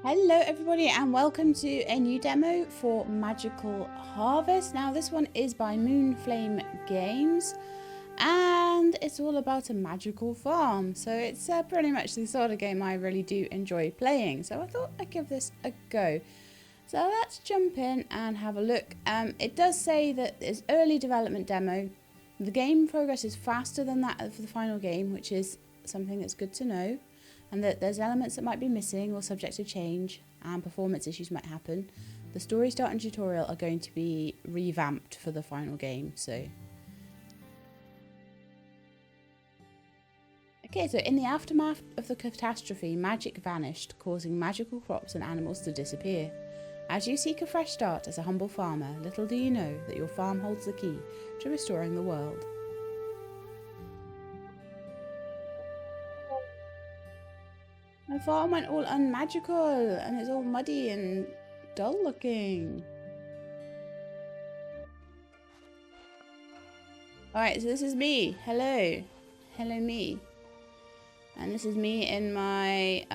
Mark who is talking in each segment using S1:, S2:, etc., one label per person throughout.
S1: Hello everybody and welcome to a new demo for Magical Harvest. Now this one is by Moonflame Games and it's all about a magical farm. So it's pretty much the sort of game I really do enjoy playing. So I thought I'd give this a go. So let's jump in and have a look. It does say that it's early development demo. The game progress is faster than that of the final game, which is something that's good to know. And that there's elements that might be missing or subject to change and performance issues might happen. The story start and tutorial are going to be revamped for the final game, so. Okay, so in the aftermath of the catastrophe, magic vanished, causing magical crops and animals to disappear. As you seek a fresh start as a humble farmer, little do you know that your farm holds the key to restoring the world. My farm went all unmagical and it's all muddy and dull looking. Alright, so this is me. Hello. Hello me. And this is me in my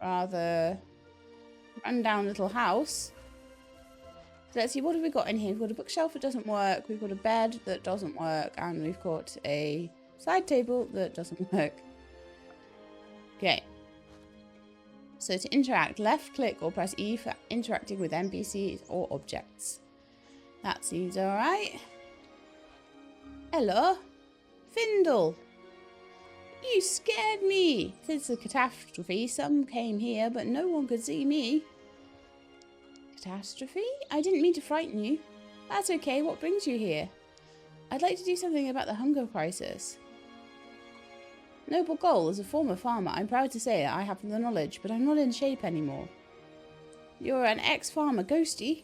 S1: rather rundown little house. So let's see, what have we got in here? We've got a bookshelf that doesn't work, we've got a bed that doesn't work, and we've got a side table that doesn't work. Okay. So to interact, left click or press E for interacting with NPCs or objects. That seems alright. Hello, Findle. You scared me. Since the catastrophe, some came here, but no one could see me. Catastrophe? I didn't mean to frighten you. That's okay, what brings you here? I'd like to do something about the hunger crisis. Noble goal. As a former farmer, I'm proud to say that I have the knowledge, but I'm not in shape anymore. You're an ex-farmer, Ghosty.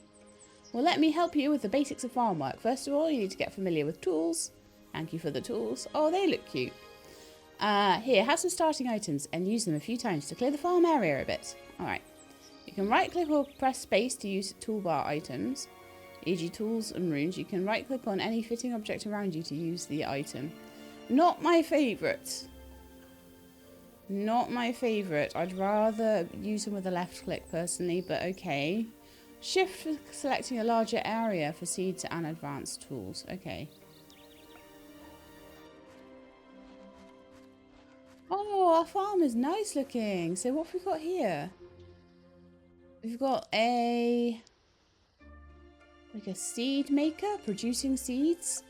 S1: Well, let me help you with the basics of farm work. First of all, you need to get familiar with tools. Thank you for the tools. Oh, they look cute. Here, have some starting items and use them a few times to clear the farm area a bit. Alright. You can right-click or press space to use toolbar items, e.g. tools and runes. You can right-click on any fitting object around you to use the item. Not my favourite. Not my favourite. I'd rather use them with a left click personally, but okay. Shift for selecting a larger area for seeds and advanced tools. Okay. Oh, our farm is nice looking. So what have we got here? We've got a seed maker producing seeds.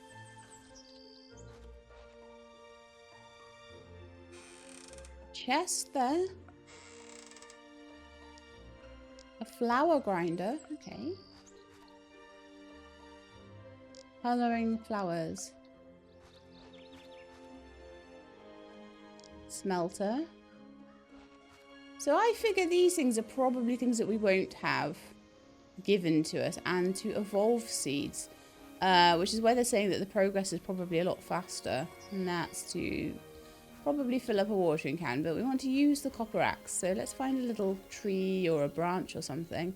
S1: Chest there. A flower grinder. Okay. Colouring flowers. Smelter. So I figure these things are probably things that we won't have given to us, and to evolve seeds, which is why they're saying that the progress is probably a lot faster, and that's to probably fill up a watering can, but we want to use the copper axe. So let's find a little tree or a branch or something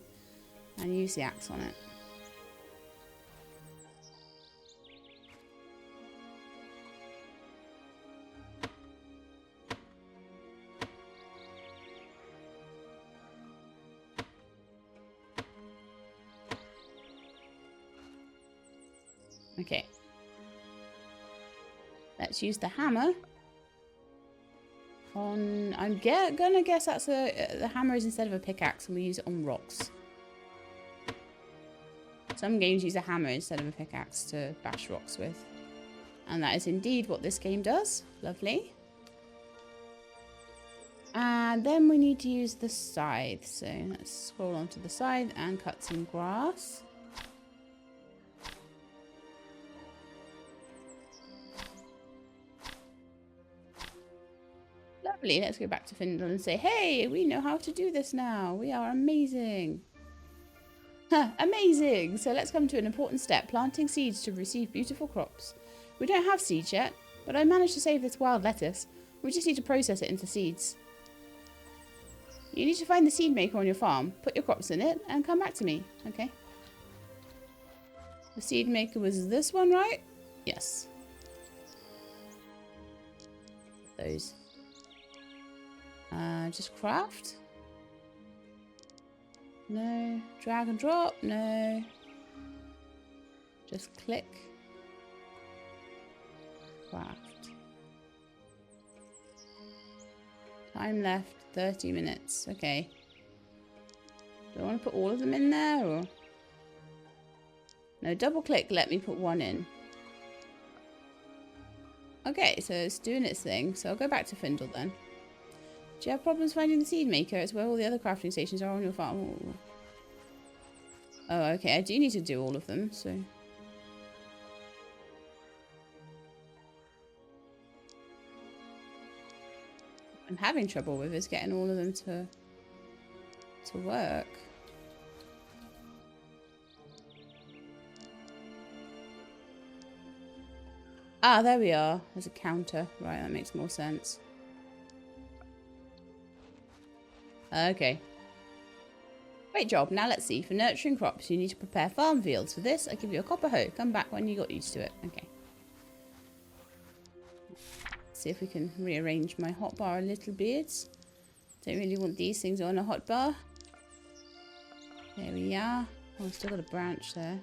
S1: and use the axe on it. Okay. Let's use the hammer. I'm gonna guess that's the hammer is instead of a pickaxe, and we use it on rocks. Some games use a hammer instead of a pickaxe to bash rocks with. And that is indeed what this game does. Lovely. And then we need to use the scythe. So let's scroll onto the scythe and cut some grass. Lovely. Let's go back to Findle and say, hey, we know how to do this now. We are amazing. Amazing! So let's come to an important step, planting seeds to receive beautiful crops. We don't have seeds yet, but I managed to save this wild lettuce. We just need to process it into seeds. You need to find the seed maker on your farm, put your crops in it, and come back to me. Okay. The seed maker was this one, right? Yes. Those. Just craft. No. Drag and drop? No. Just click. Craft. Time left 30 minutes. Okay. Do I want to put all of them in there or? No, double click, let me put one in. Okay, so it's doing its thing. So I'll go back to Findle then. Do you have problems finding the seed maker? It's where all the other crafting stations are on your farm. Ooh. Oh, okay. I do need to do all of them, so. I'm having trouble with is getting all of them to work. Ah, there we are. There's a counter. Right, that makes more sense. Okay. Great job. Now let's see. For nurturing crops, you need to prepare farm fields. For this, I give you a copper hoe. Come back when you got used to it. Okay. See if we can rearrange my hotbar a little bit. Don't really want these things on a hotbar. There we are. Oh, I've still got a branch there.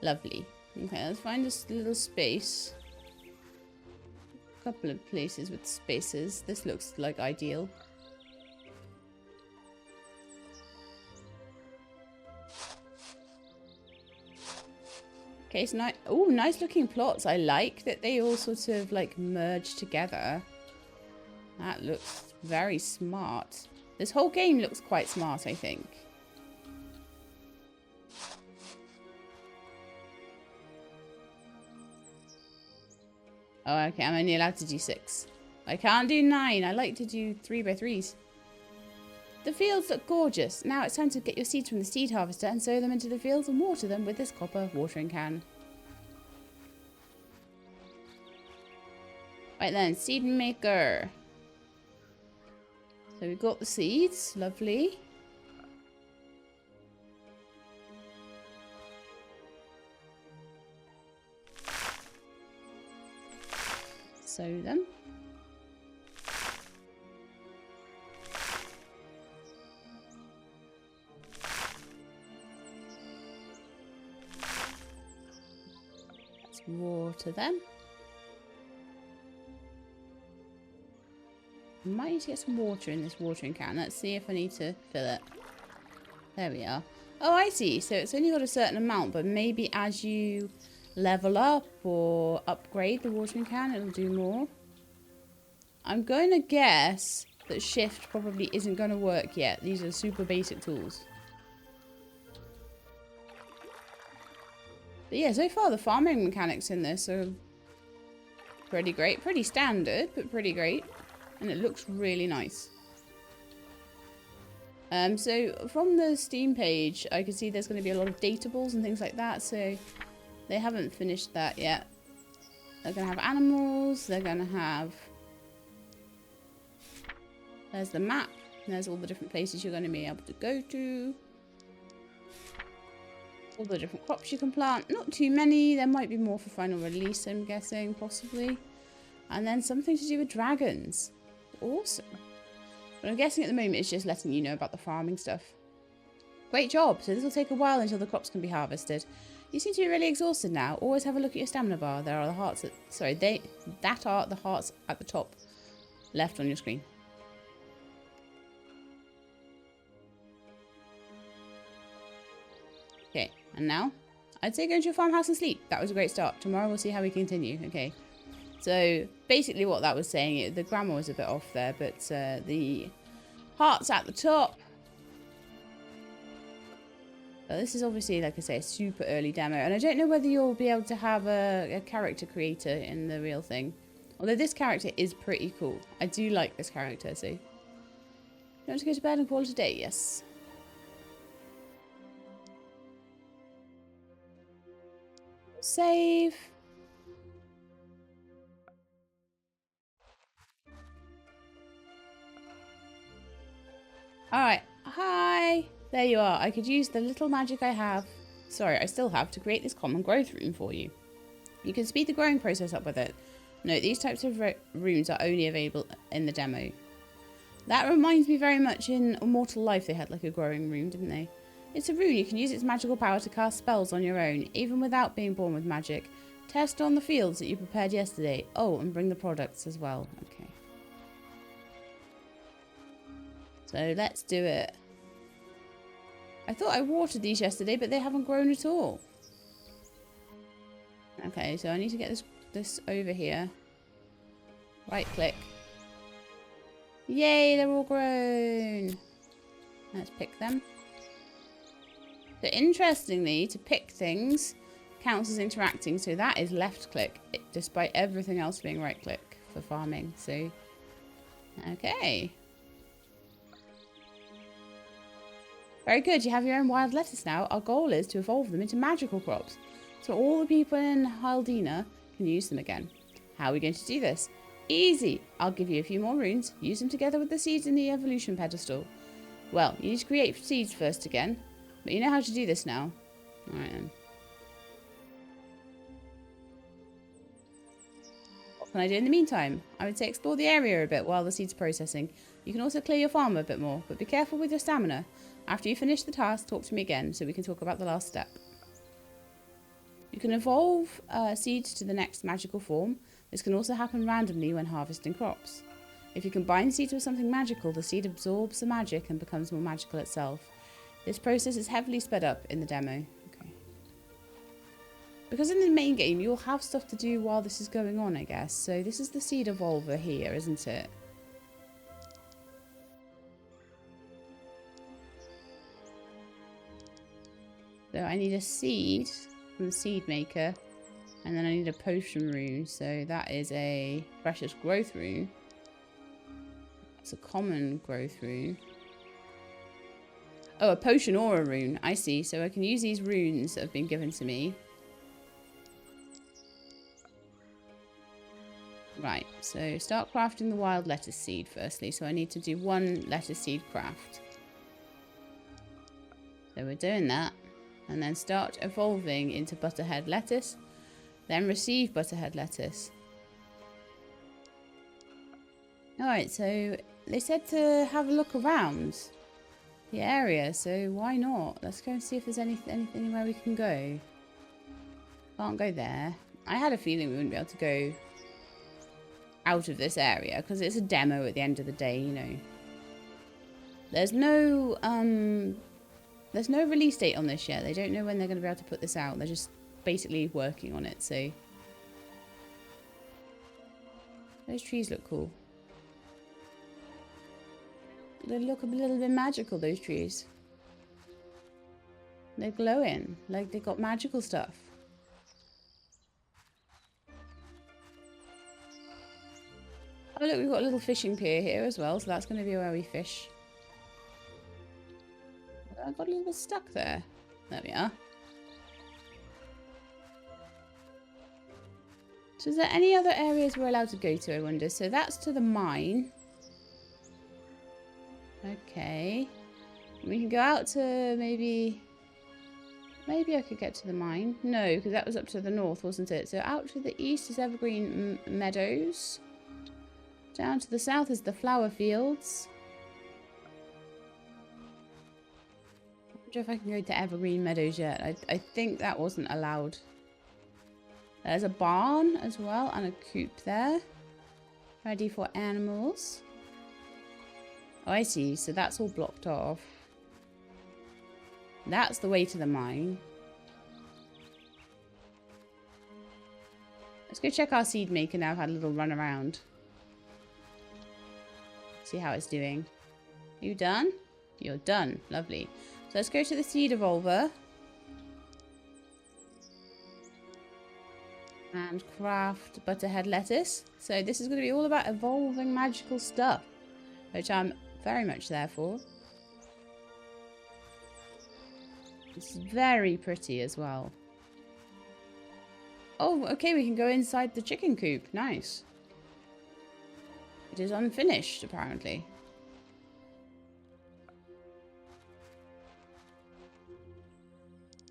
S1: Lovely. Okay, let's find this little space. A couple of places with spaces. This looks like ideal. Okay, so nice. Oh, nice looking plots. I like that they all sort of like merge together. That looks very smart. This whole game looks quite smart, I think. Oh, okay. I'm only allowed to do 6. I can't do 9. I like to do 3x3s. The fields look gorgeous. Now it's time to get your seeds from the seed harvester and sow them into the fields and water them with this copper watering can. Right then, seed maker. So we've got the seeds. Lovely. Sow them. Let's water them. I might need to get some water in this watering can. Let's see if I need to fill it. There we are. Oh, I see. So it's only got a certain amount, but maybe as you level up or upgrade the watering can, it'll do more. I'm going to guess that shift probably isn't going to work yet. These are super basic tools. But yeah, so far the farming mechanics in this are pretty great. Pretty standard, but pretty great. And it looks really nice. So from the Steam page, I can see there's going to be a lot of datables and things like that. So they haven't finished that yet. They're going to have animals. They're going to have... There's the map. And there's all the different places you're going to be able to go to. All the different crops you can plant. Not too many. There might be more for final release, I'm guessing, possibly. And then something to do with dragons. Awesome. But I'm guessing at the moment it's just letting you know about the farming stuff. Great job. So this will take a while until the crops can be harvested. You seem to be really exhausted now. Always have a look at your stamina bar. There are the hearts at... Sorry, that are the hearts at the top left on your screen. Okay, and now I'd say go into your farmhouse and sleep. That was a great start. Tomorrow we'll see how we continue. Okay. So basically what that was saying, the grammar was a bit off there, but the hearts at the top. This is obviously, like I say, a super early demo. And I don't know whether you'll be able to have a character creator in the real thing. Although this character is pretty cool. I do like this character, so. You want to go to bed and call it a day? Yes. Save. Alright, hi! There you are. I could use the little magic I have. Sorry, I still have to create this common growth rune for you. You can speed the growing process up with it. Note, these types of runes are only available in the demo. That reminds me very much in Immortal Life they had like a growing rune, didn't they? It's a rune. You can use its magical power to cast spells on your own, even without being born with magic. Test on the fields that you prepared yesterday. Oh, and bring the products as well. Okay. So let's do it. I thought I watered these yesterday, but they haven't grown at all. Okay, so I need to get this over here. Right click. Yay, they're all grown. Let's pick them. So interestingly, to pick things counts as interacting, so that is left click, despite everything else being right click for farming. So, okay. Very good, you have your own wild lettuce now. Our goal is to evolve them into magical crops, so all the people in Haldina can use them again. How are we going to do this? Easy! I'll give you a few more runes, use them together with the seeds in the evolution pedestal. Well, you need to create seeds first again, but you know how to do this now. Alright then. What can I do in the meantime? I would say explore the area a bit while the seeds are processing. You can also clear your farm a bit more, but be careful with your stamina. After you finish the task, talk to me again so we can talk about the last step. You can evolve seeds to the next magical form. This can also happen randomly when harvesting crops. If you combine seeds with something magical, the seed absorbs the magic and becomes more magical itself. This process is heavily sped up in the demo. Okay. Because in the main game, you'll have stuff to do while this is going on, I guess. So this is the seed evolver here, isn't it? So I need a seed from the seed maker, and then I need a potion rune. So that is a precious growth rune. It's a common growth rune. Oh, a potion or a rune. I see. So I can use these runes that have been given to me. Right. So start crafting the wild lettuce seed firstly. So I need to do one lettuce seed craft. So we're doing that. And then start evolving into butterhead lettuce. Then receive butterhead lettuce. Alright, so they said to have a look around the area, so why not? Let's go and see if there's anything where we can go. Can't go there. I had a feeling we wouldn't be able to go out of this area because it's a demo at the end of the day, you know. There's no release date on this yet. They don't know when they're going to be able to put this out. They're just basically working on it, so. Those trees look cool. They look a little bit magical, those trees. They're glowing, like they've got magical stuff. Oh look, we've got a little fishing pier here as well, so that's going to be where we fish. I got a little bit stuck there. There we are. So is there any other areas we're allowed to go to, I wonder? So that's to the mine. Okay. We can go out to maybe I could get to the mine. No, because that was up to the north, wasn't it? So out to the east is Evergreen Meadows. Down to the south is the flower fields. I wonder if I can go to Evergreen Meadows yet. I think that wasn't allowed. There's a barn as well and a coop there. Ready for animals. Oh, I see. So that's all blocked off. That's the way to the mine. Let's go check our seed maker now. I've had a little run around. See how it's doing. You done? You're done. Lovely. So let's go to the seed evolver. And craft butterhead lettuce. So this is going to be all about evolving magical stuff, which I'm very much there for. It's very pretty as well. Oh, okay, we can go inside the chicken coop. Nice. It is unfinished, apparently.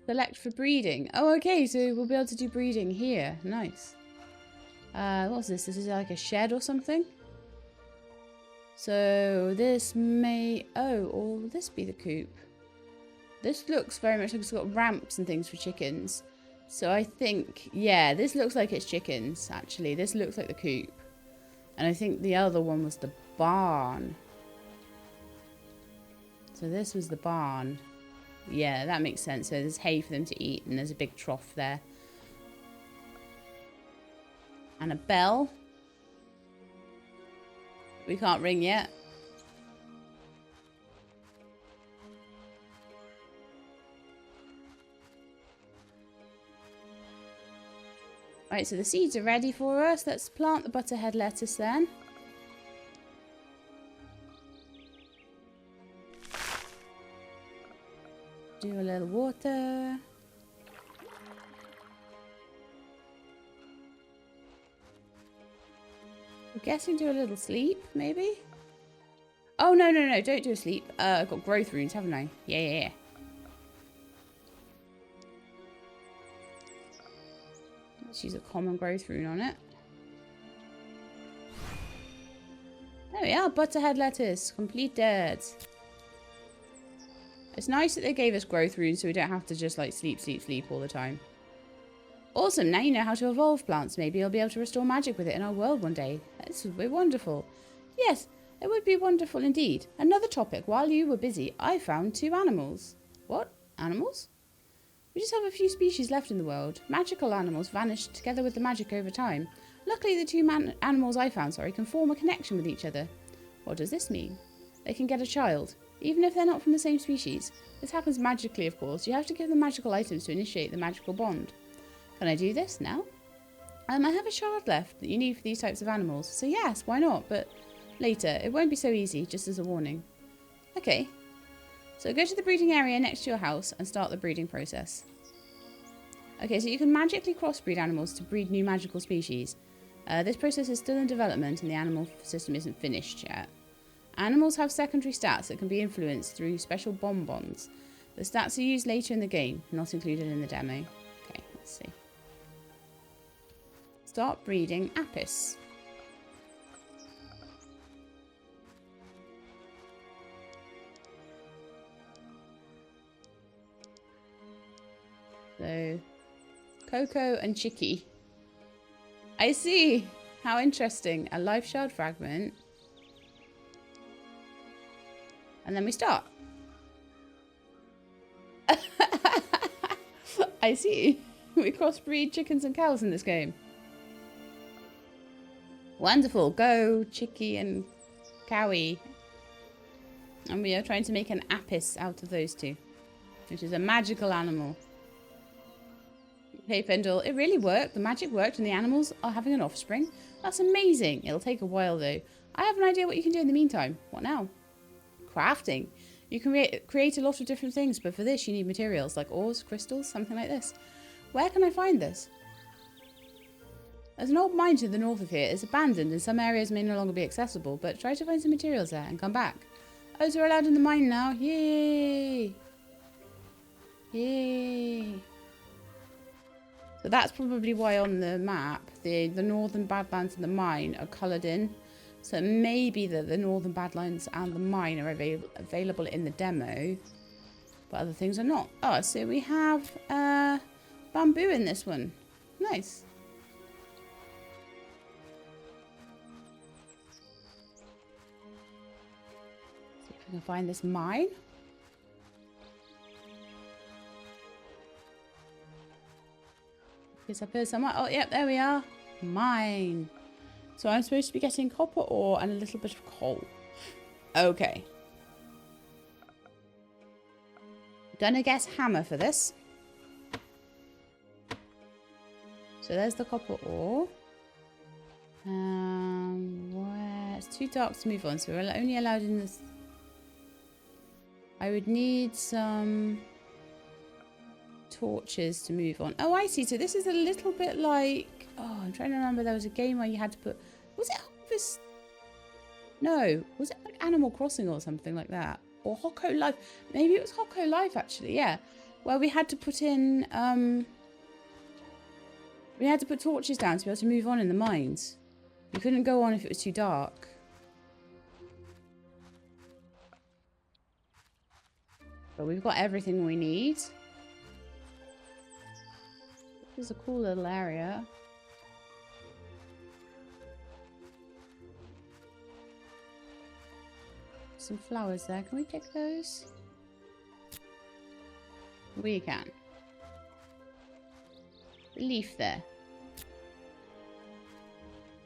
S1: Select for breeding. Oh, okay, so we'll be able to do breeding here. Nice. What's this? This is like a shed or something? So this may... Oh, or will this be the coop? This looks very much like it's got ramps and things for chickens. So I think... Yeah, this looks like it's chickens, actually. This looks like the coop. And I think the other one was the barn. So this was the barn. Yeah, that makes sense. So there's hay for them to eat and there's a big trough there. And a bell. We can't ring yet. Right, so the seeds are ready for us. Let's plant the butterhead lettuce then. Do a little water. I'm guessing do a little sleep, maybe? Oh, no, no, no, don't do a sleep. I've got growth runes, haven't I? Yeah, yeah, yeah. Let's use a common growth rune on it. There we are, butterhead lettuce, completed. It's nice that they gave us growth runes so we don't have to just like sleep, sleep, sleep all the time. Awesome, now you know how to evolve plants. Maybe you'll be able to restore magic with it in our world one day. This would be wonderful. Yes, it would be wonderful indeed. Another topic. While you were busy, I found 2 animals. What? Animals? We just have a few species left in the world. Magical animals vanished together with the magic over time. Luckily, the 2 animals I found, can form a connection with each other. What does this mean? They can get a child, even if they're not from the same species. This happens magically, of course. You have to give them magical items to initiate the magical bond. Can I do this now? I have a shard left that you need for these types of animals. So yes, why not? But later. It won't be so easy, just as a warning. Okay. So go to the breeding area next to your house and start the breeding process. Okay, so you can magically crossbreed animals to breed new magical species. This process is still in development and the animal system isn't finished yet. Animals have secondary stats that can be influenced through special bonbons. The stats are used later in the game, not included in the demo. Okay, let's see. Start breeding Apis. So, Coco and Chicky. I see. How interesting. A life shard fragment. And then we start. I see. We crossbreed chickens and cows in this game. Wonderful. Go, Chicky and Cowie. And we are trying to make an Apis out of those 2. Which is a magical animal. Hey, Pendle. It really worked. The magic worked and the animals are having an offspring. That's amazing. It'll take a while though. I have an idea what you can do in the meantime. What now? Crafting. You can create a lot of different things, but for this you need materials like ores, crystals, something like this. Where can I find this? There's an old mine to the north of here. It's abandoned and some areas may no longer be accessible, but try to find some materials there and come back. Oh, so we're allowed in the mine now. Yay! Yay! So that's probably why on the map, the northern badlands and the mine are coloured in. So it may be that the northern badlands and the mine are available in the demo, but other things are not. Oh, so we have bamboo in this one. Nice. See if we can find this mine. It's up here somewhere. Oh, yep, there we are. Mine. So I'm supposed to be getting copper ore and a little bit of coal. Okay. Gonna guess hammer for this. So there's the copper ore. It's too dark to move on, so we're only allowed in this. I would need some torches to move on. Oh, I see. So this is a little bit like... Oh, I'm trying to remember. There was a game where you had to put... Was it Harvest? No. Was it like Animal Crossing or something like that? Or Hocko Life? Maybe it was Hocko Life, actually. Yeah. Where we had to put in... we had to put torches down to be able to move on in the mines. You couldn't go on if it was too dark. But we've got everything we need. This is a cool little area. Some flowers there. Can we pick those? We can. The leaf there.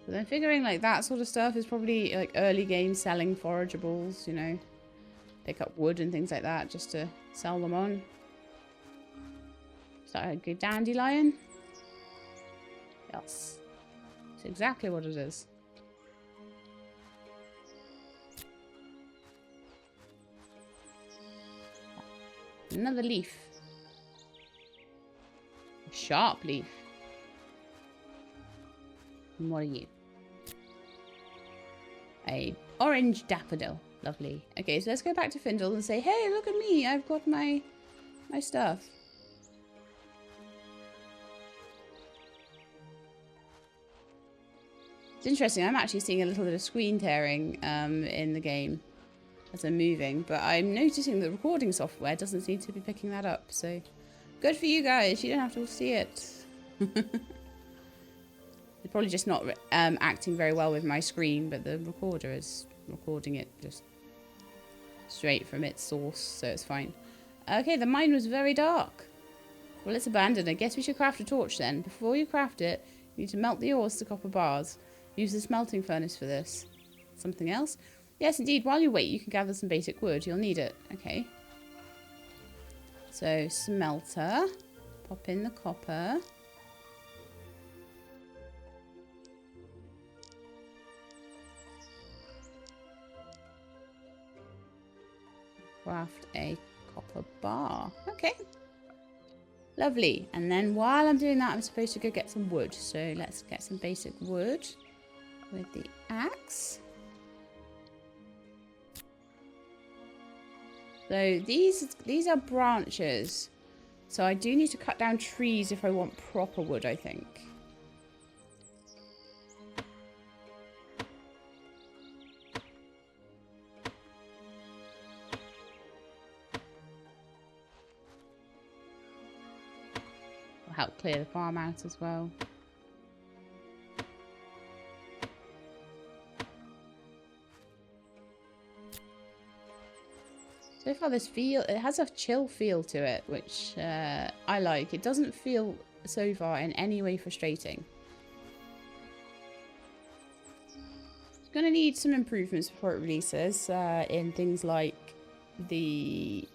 S1: But then figuring like that sort of stuff is probably like early game selling forageables, you know. Pick up wood and things like that just to sell them on. Is that a good dandelion? Yes. It's exactly what it is. Another leaf. A sharp leaf. And what are you? A orange daffodil. Lovely. Okay, so let's go back to Findle and say, hey, look at me. I've got my stuff. It's interesting. I'm actually seeing a little bit of screen tearing in the game as I'm moving, but I'm noticing the recording software doesn't seem to be picking that up. So good for you guys. You don't have to see it. It's probably just not acting very well with my screen, but the recorder is recording it just straight from its source, so it's fine. Okay, the mine was very dark. Well, it's abandoned. I guess we should craft a torch then. Before you craft it, you need to melt the ores to copper bars. Use the smelting furnace for this. Something else? Yes, indeed. While you wait, you can gather some basic wood. You'll need it. Okay. So, smelter. Pop in the copper. Craft a copper bar. Okay. Lovely. And then while I'm doing that, I'm supposed to go get some wood. So let's get some basic wood with the axe. So these are branches. So I do need to cut down trees if I want proper wood, I think. Help clear the farm out as well. So far this it has a chill feel to it, which I like. It doesn't feel so far in any way frustrating. It's going to need some improvements before it releases in things like the...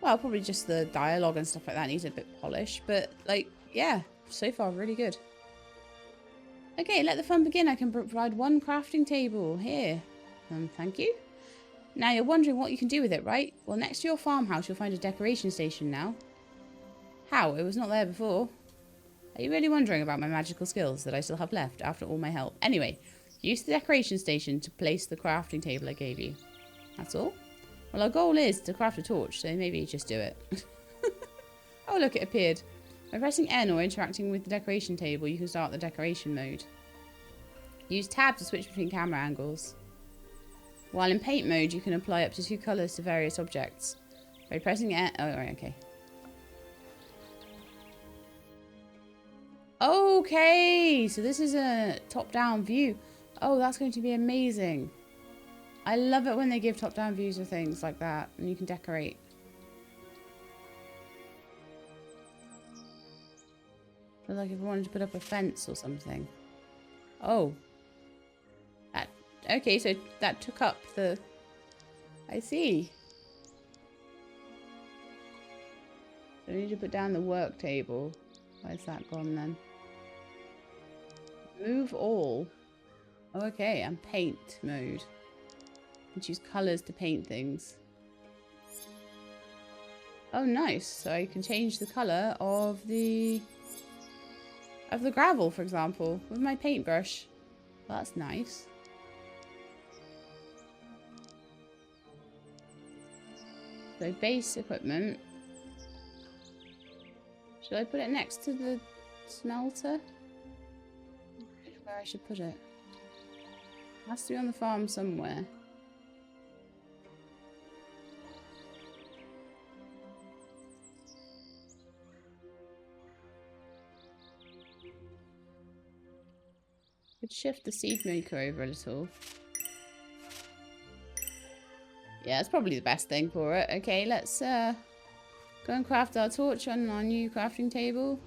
S1: Well, probably just the dialogue and stuff like that needs a bit polished. But, like, yeah, so far, really good. Okay, let the fun begin. I can provide one crafting table. Here. Thank you. Now, you're wondering what you can do with it, right? Well, next to your farmhouse, you'll find a decoration station now. How? It was not there before. Are you really wondering about my magical skills that I still have left after all my help? Anyway, use the decoration station to place the crafting table I gave you. That's all. Well, our goal is to craft a torch, so maybe just do it. Oh, look, it appeared. By pressing N or interacting with the decoration table, you can start the decoration mode. Use tab to switch between camera angles. While in paint mode, you can apply up to 2 colours to various objects. By pressing N... Oh, right, okay. Okay, so this is a top-down view. Oh, that's going to be amazing. I love it when they give top-down views of things like that, and you can decorate. But like if I wanted to put up a fence or something. Oh. Okay, so that took up the... I see. So I need to put down the work table. Where's that gone then? Move all. Oh, okay, and paint mode. And choose colours to paint things. Oh, nice. So I can change the colour of the gravel, for example, with my paintbrush. Well, that's nice. So base equipment. Should I put it next to the smelter? I don't know where I should put it. It has to be on the farm somewhere. Could shift the seed maker over a little. Yeah, that's probably the best thing for it. Okay, let's go and craft our torch on our new crafting table.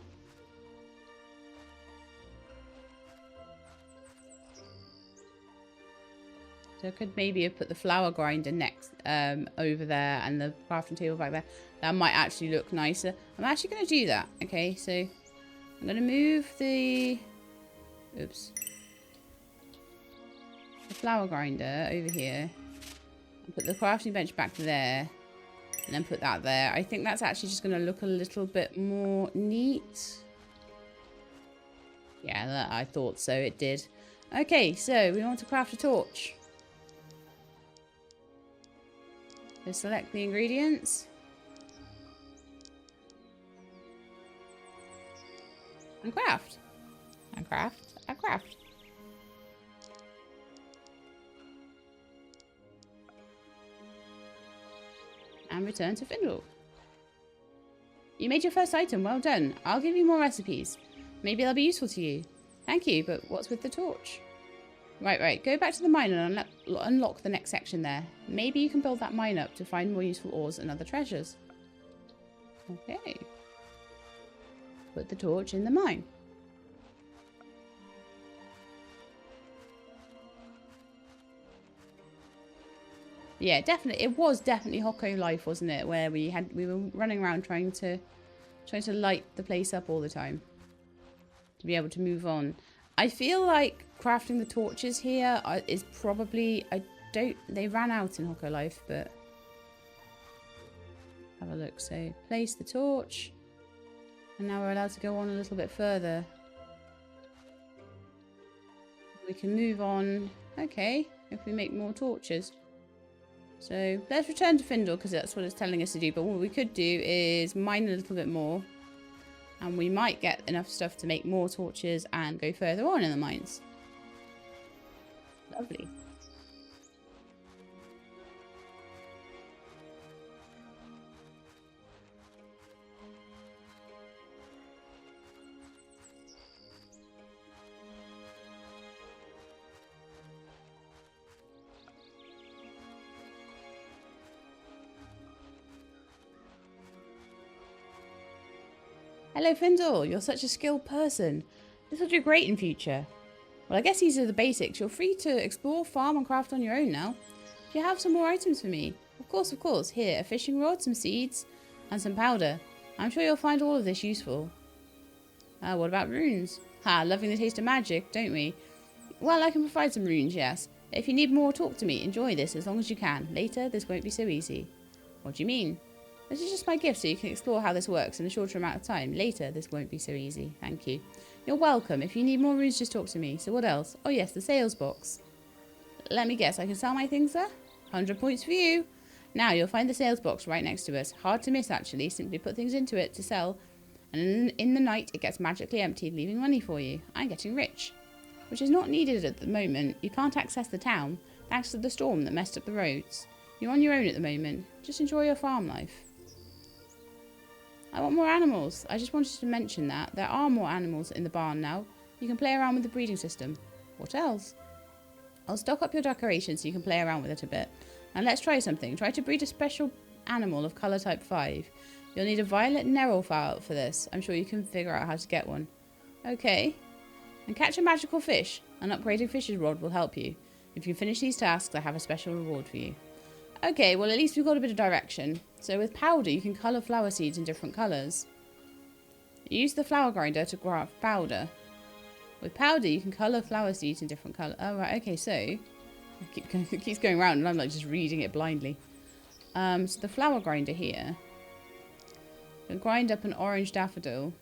S1: So I could maybe have put the flour grinder next over there and the crafting table back there. That might actually look nicer. I'm actually going to do that. Okay, so I'm going to move the... Oops. The flour grinder over here. And put the crafting bench back there. And then put that there. I think that's actually just going to look a little bit more neat. Yeah, I thought so. It did. Okay, so we want to craft a torch. So select the ingredients. And craft. And craft. And craft. And return to Findle. You made your first item. Well done. I'll give you more recipes. Maybe they'll be useful to you. Thank you, but what's with the torch? Right. Go back to the mine and unlock the next section there. Maybe you can build that mine up to find more useful ores and other treasures. Okay. Put the torch in the mine. Yeah, definitely. It was definitely Hoko life, wasn't it? Where we were running around trying to light the place up all the time to be able to move on. I feel like crafting the torches here is probably... They ran out in Hoko Life, but... Have a look. So, place the torch. And now we're allowed to go on a little bit further. We can move on. Okay, if we make more torches. So, let's return to Findle, because that's what it's telling us to do. But what we could do is mine a little bit more. And we might get enough stuff to make more torches and go further on in the mines. Lovely. Hello, Findle. You're such a skilled person. This will do great in future. Well, I guess these are the basics. You're free to explore, farm, and craft on your own now. Do you have some more items for me? Of course. Here, a fishing rod, some seeds, and some powder. I'm sure you'll find all of this useful. What about runes? Loving the taste of magic, don't we? Well, I can provide some runes, yes. If you need more, talk to me. Enjoy this as long as you can. Later, this won't be so easy. What do you mean? This is just my gift so you can explore how this works in a shorter amount of time. Later, this won't be so easy. Thank you. You're welcome. If you need more runes, just talk to me. So what else? Oh yes, the sales box. Let me guess, I can sell my things there? 100 points for you. Now, you'll find the sales box right next to us. Hard to miss, actually. Simply put things into it to sell. And in the night, it gets magically emptied, leaving money for you. I'm getting rich. Which is not needed at the moment. You can't access the town, thanks to the storm that messed up the roads. You're on your own at the moment. Just enjoy your farm life. I want more animals. I just wanted to mention that. There are more animals in the barn now. You can play around with the breeding system. What else? I'll stock up your decorations so you can play around with it a bit. And let's try something. Try to breed a special animal of colour type 5. You'll need a violet Nerol fowl for this. I'm sure you can figure out how to get one. Okay. And catch a magical fish. An upgraded fish's rod will help you. If you finish these tasks, I have a special reward for you. Okay, well at least we've got a bit of direction. So with powder, you can colour flower seeds in different colours. Use the flour grinder to craft powder. With powder, you can colour flower seeds in different colours. Oh, right, okay, so... It keeps going around and I'm like just reading it blindly. So the flour grinder here. Can grind up an orange daffodil.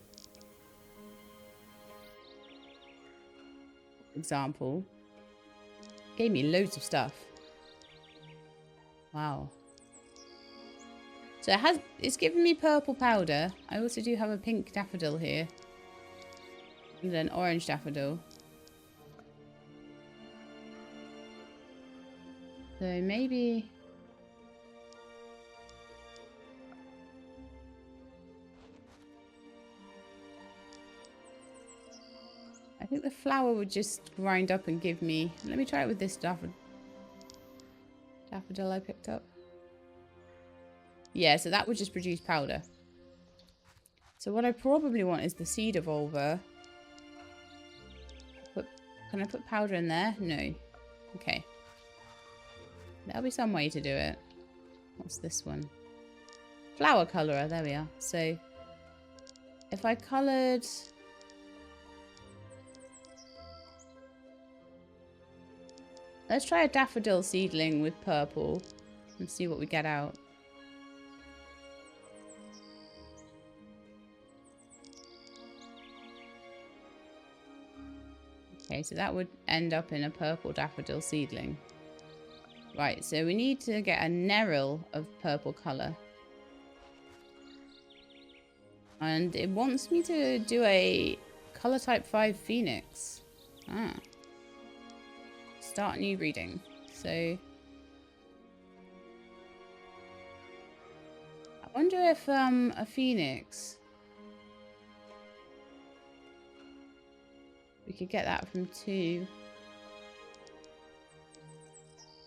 S1: Example. Gave me loads of stuff. Wow. So it's given me purple powder. I also do have a pink daffodil here. And then orange daffodil. So maybe... I think the flower would just grind up and give me... Let me try it with this daffodil I picked up. Yeah, so that would just produce powder. So what I probably want is the seed evolver. Can I put powder in there? No. Okay. There'll be some way to do it. What's this one? Flower colorer. There we are. So if I coloured... Let's try a daffodil seedling with purple and see what we get out. Okay, so that would end up in a purple daffodil seedling. Right, so we need to get a neril of purple colour. And it wants me to do a colour type 5 phoenix. Ah. Start new breeding. So I wonder if a phoenix, we could get that from 2.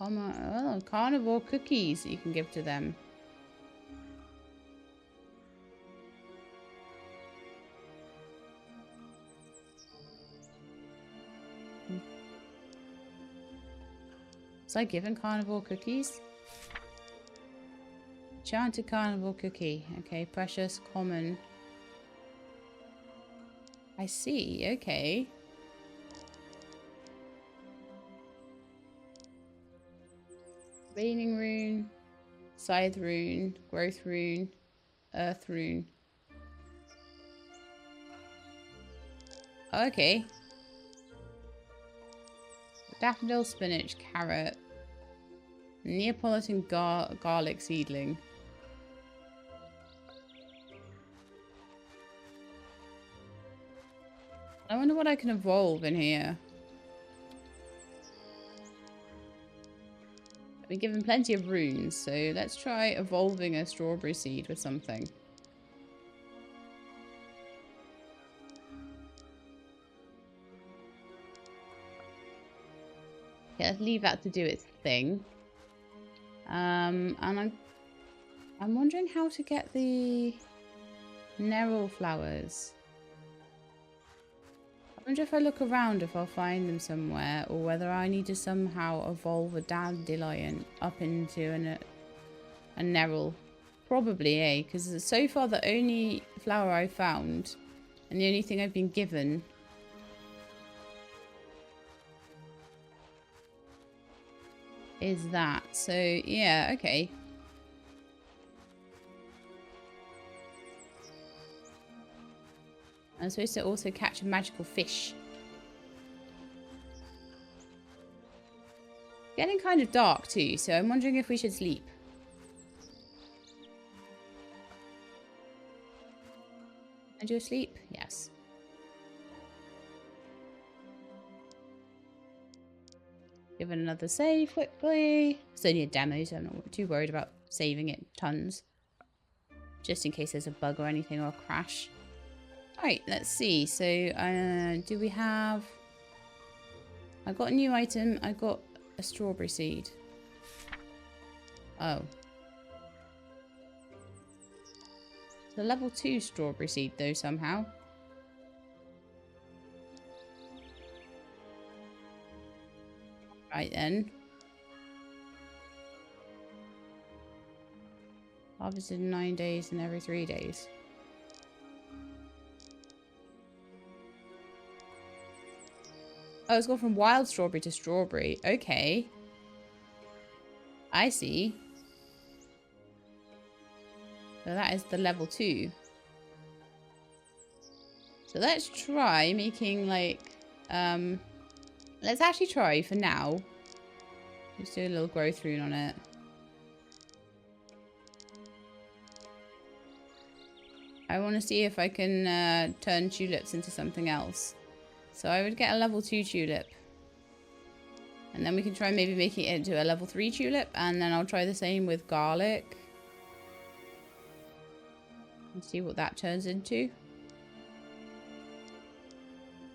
S1: Oh, carnivore cookies that you can give to them. Was I given carnivore cookies? Enchanted carnivore cookie. Okay, precious, common. I see, okay. Raining rune, scythe rune, growth rune, earth rune. Okay. Daffodil, spinach, carrot, Neapolitan garlic seedling. I wonder what I can evolve in here. I've been given plenty of runes, so let's try evolving a strawberry seed with something. Okay, let's leave that to do its thing. And I'm wondering how to get the neril flowers. I wonder if I look around if I'll find them somewhere, or whether I need to somehow evolve a dandelion up into a neril. Probably, eh? Because so far the only flower I've found, and the only thing I've been given, is that. So, yeah, okay. I'm supposed to also catch a magical fish. Getting kind of dark too, so I'm wondering if we should sleep. Can I do a sleep? Yes. Give it another save quickly. It's only a demo, so I'm not too worried about saving it tons. Just in case there's a bug or anything or a crash. Right, let's see. So, do we have... I got a new item. I got a strawberry seed. Oh. It's a level 2 strawberry seed, though, somehow. Right, then. Harvested in 9 days and every 3 days. Oh, it's gone from wild strawberry to strawberry. Okay. I see. So that is the level 2. So let's try making like, let's actually try for now. Just do a little growth rune on it. I want to see if I can turn tulips into something else. So I would get a level 2 tulip. And then we can try maybe making it into a level 3 tulip. And then I'll try the same with garlic. And see what that turns into.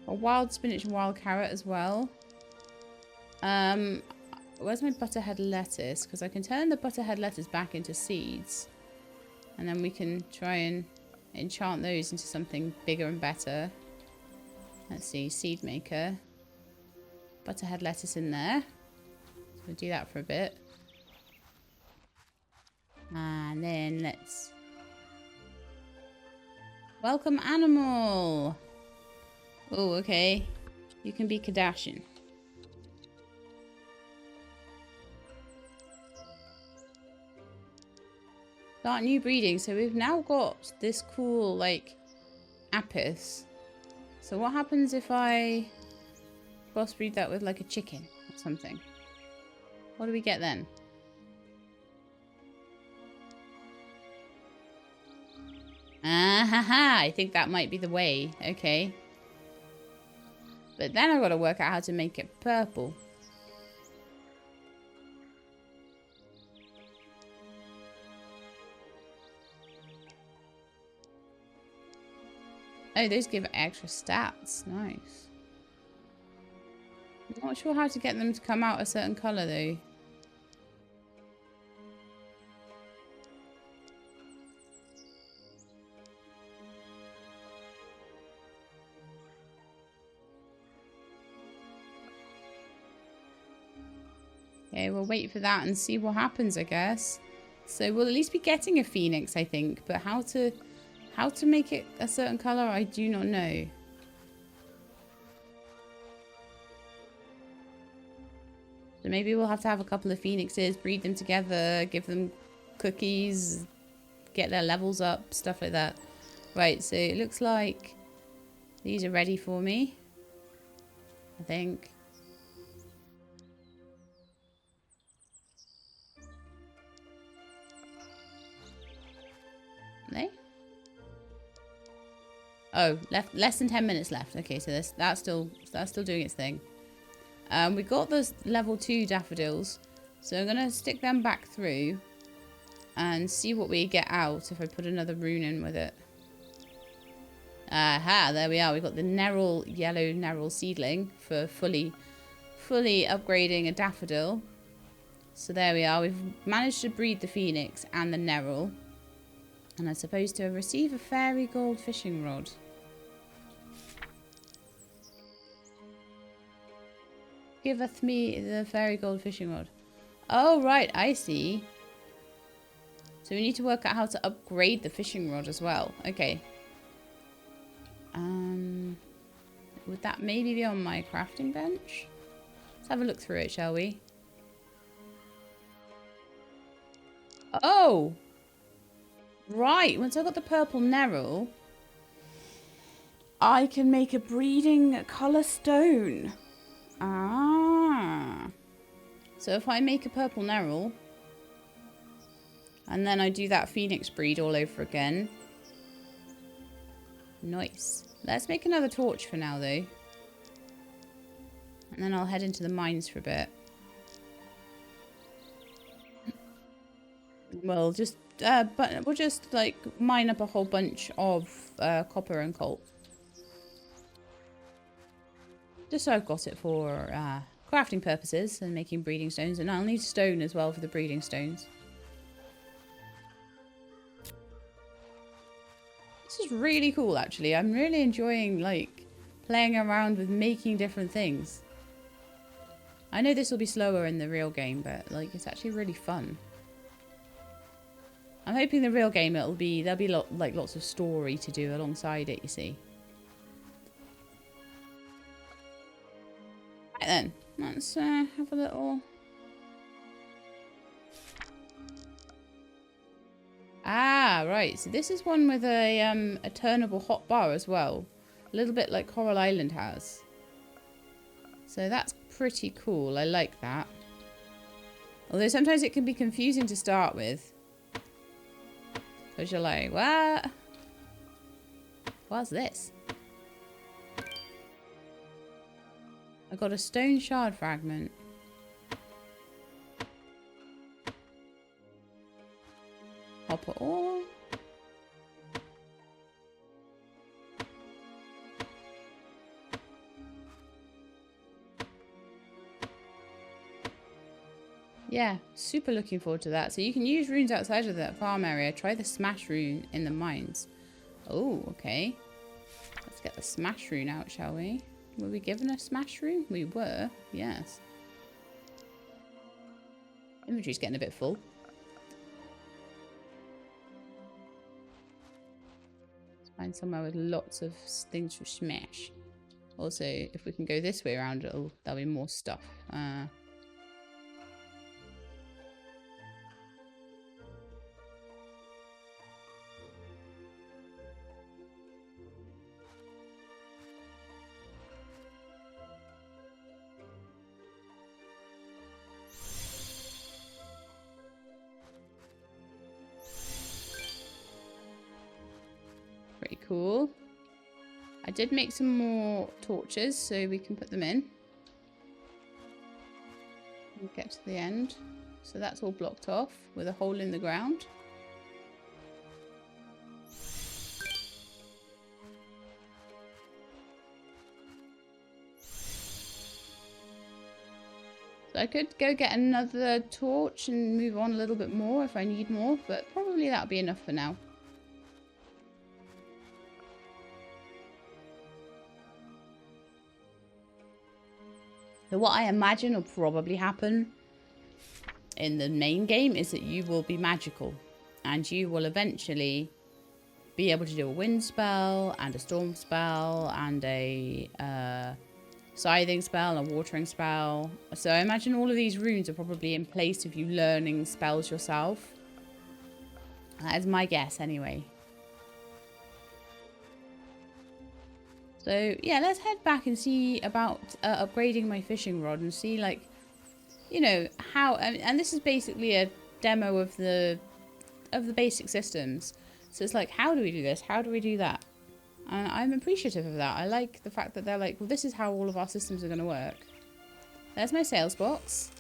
S1: A wild spinach and wild carrot as well. Where's my butterhead lettuce? Because I can turn the butterhead lettuce back into seeds. And then we can try and enchant those into something bigger and better. Let's see, seed maker. Butterhead lettuce in there. So we'll do that for a bit. And then let's... Welcome animal! Oh, okay. You can be Kardashian. Start new breeding. So we've now got this cool, like, apis. So what happens if I crossbreed that with, like, a chicken or something? What do we get then? Ah, ha, ha. I think that might be the way. Okay. But then I've got to work out how to make it purple. Oh, those give extra stats. Nice. I'm not sure how to get them to come out a certain colour, though. Okay, we'll wait for that and see what happens, I guess. So we'll at least be getting a phoenix, I think. But how to make it a certain colour, I do not know. So maybe we'll have to have a couple of phoenixes, breed them together, give them cookies, get their levels up, stuff like that. Right, so it looks like these are ready for me, I think. They? Oh, less than 10 minutes left. Okay, so that's still doing its thing. We got those level 2 daffodils, so I'm gonna stick them back through and see what we get out if I put another rune in with it. Aha, there we are. We got the Nerul, yellow Nerul seedling for fully upgrading a daffodil. So there we are. We've managed to breed the phoenix and the Nerul. And I'm supposed to receive a fairy gold fishing rod. Giveth me the fairy gold fishing rod. Oh, right. I see. So we need to work out how to upgrade the fishing rod as well. Okay. Would that maybe be on my crafting bench? Let's have a look through it, shall we? Oh! Right, once I've got the purple Nerul, I can make a breeding colour stone. Ah. So if I make a purple Nerul, and then I do that phoenix breed all over again. Nice. Let's make another torch for now, though. And then I'll head into the mines for a bit. Well, just... but we'll just, like, mine up a whole bunch of copper and coal. Just so I've got it for crafting purposes and making breeding stones. And I'll need stone as well for the breeding stones. This is really cool, actually. I'm really enjoying, like, playing around with making different things. I know this will be slower in the real game, but, like, it's actually really fun. I'm hoping the real game there'll be lots of story to do alongside it, you see. Right then, let's have a little... Ah, right. So this is one with a turnable hotbar as well. A little bit like Coral Island has. So that's pretty cool. I like that. Although sometimes it can be confusing to start with. Because you're like, what? What's this? I got a stone shard fragment. Copper ore. Yeah, super looking forward to that. So you can use runes outside of that farm area. Try the smash rune in the mines. Oh, okay. Let's get the smash rune out, shall we? Were we given a smash rune? We were, yes. Inventory's getting a bit full. Let's find somewhere with lots of things to smash. Also, if we can go this way around, there'll be more stuff. Pretty cool. I did make some more torches so we can put them in. And get to the end. So that's all blocked off with a hole in the ground. So I could go get another torch and move on a little bit more if I need more, but probably that'll be enough for now. So what I imagine will probably happen in the main game is that you will be magical and you will eventually be able to do a wind spell and a storm spell and a scything spell and a watering spell. So I imagine all of these runes are probably in place of you learning spells yourself. That is my guess anyway. So yeah, let's head back and see about upgrading my fishing rod and see, like, you know, how, and this is basically a demo of the basic systems. So it's like, how do we do this? How do we do that? And I'm appreciative of that. I like the fact that they're like, well, this is how all of our systems are going to work. There's my sales box.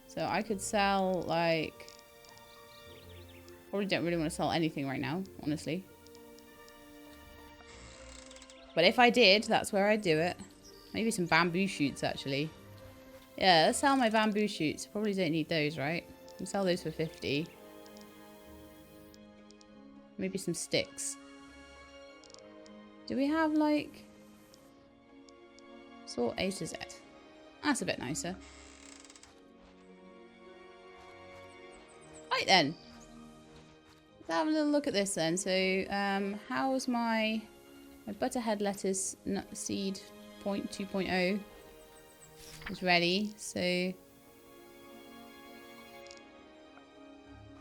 S1: So I could sell, like, probably don't really want to sell anything right now, honestly. But if I did, that's where I'd do it. Maybe some bamboo shoots, actually. Yeah, let's sell my bamboo shoots. Probably don't need those, right? We can sell those for 50. Maybe some sticks. Do we have, like, sort A to Z? That's a bit nicer. Right then. Let's have a little look at this then. So, how's my butterhead lettuce nut seed 2.0 is ready. So I'm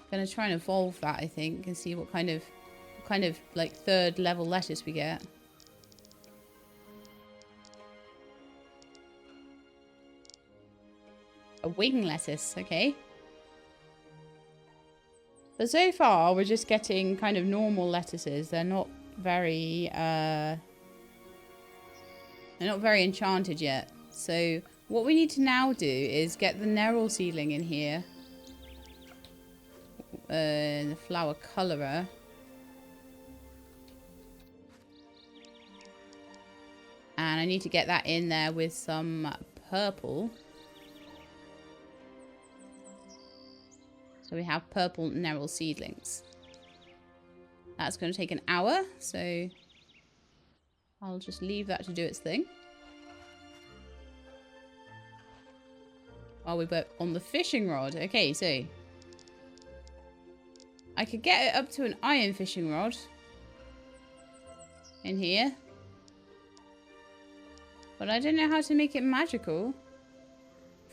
S1: gonna try and evolve that, I think, and see what kind of like third level lettuce we get. A wing lettuce, okay. But so far we're just getting kind of normal lettuces. They're not very enchanted yet. So what we need to now do is get the Nerol seedling in here, the flower colorer, and I need to get that in there with some purple. So we have purple Nerol seedlings. That's going to take an hour, so I'll just leave that to do its thing. While we work on the fishing rod. Okay, so I could get it up to an iron fishing rod in here. But I don't know how to make it magical.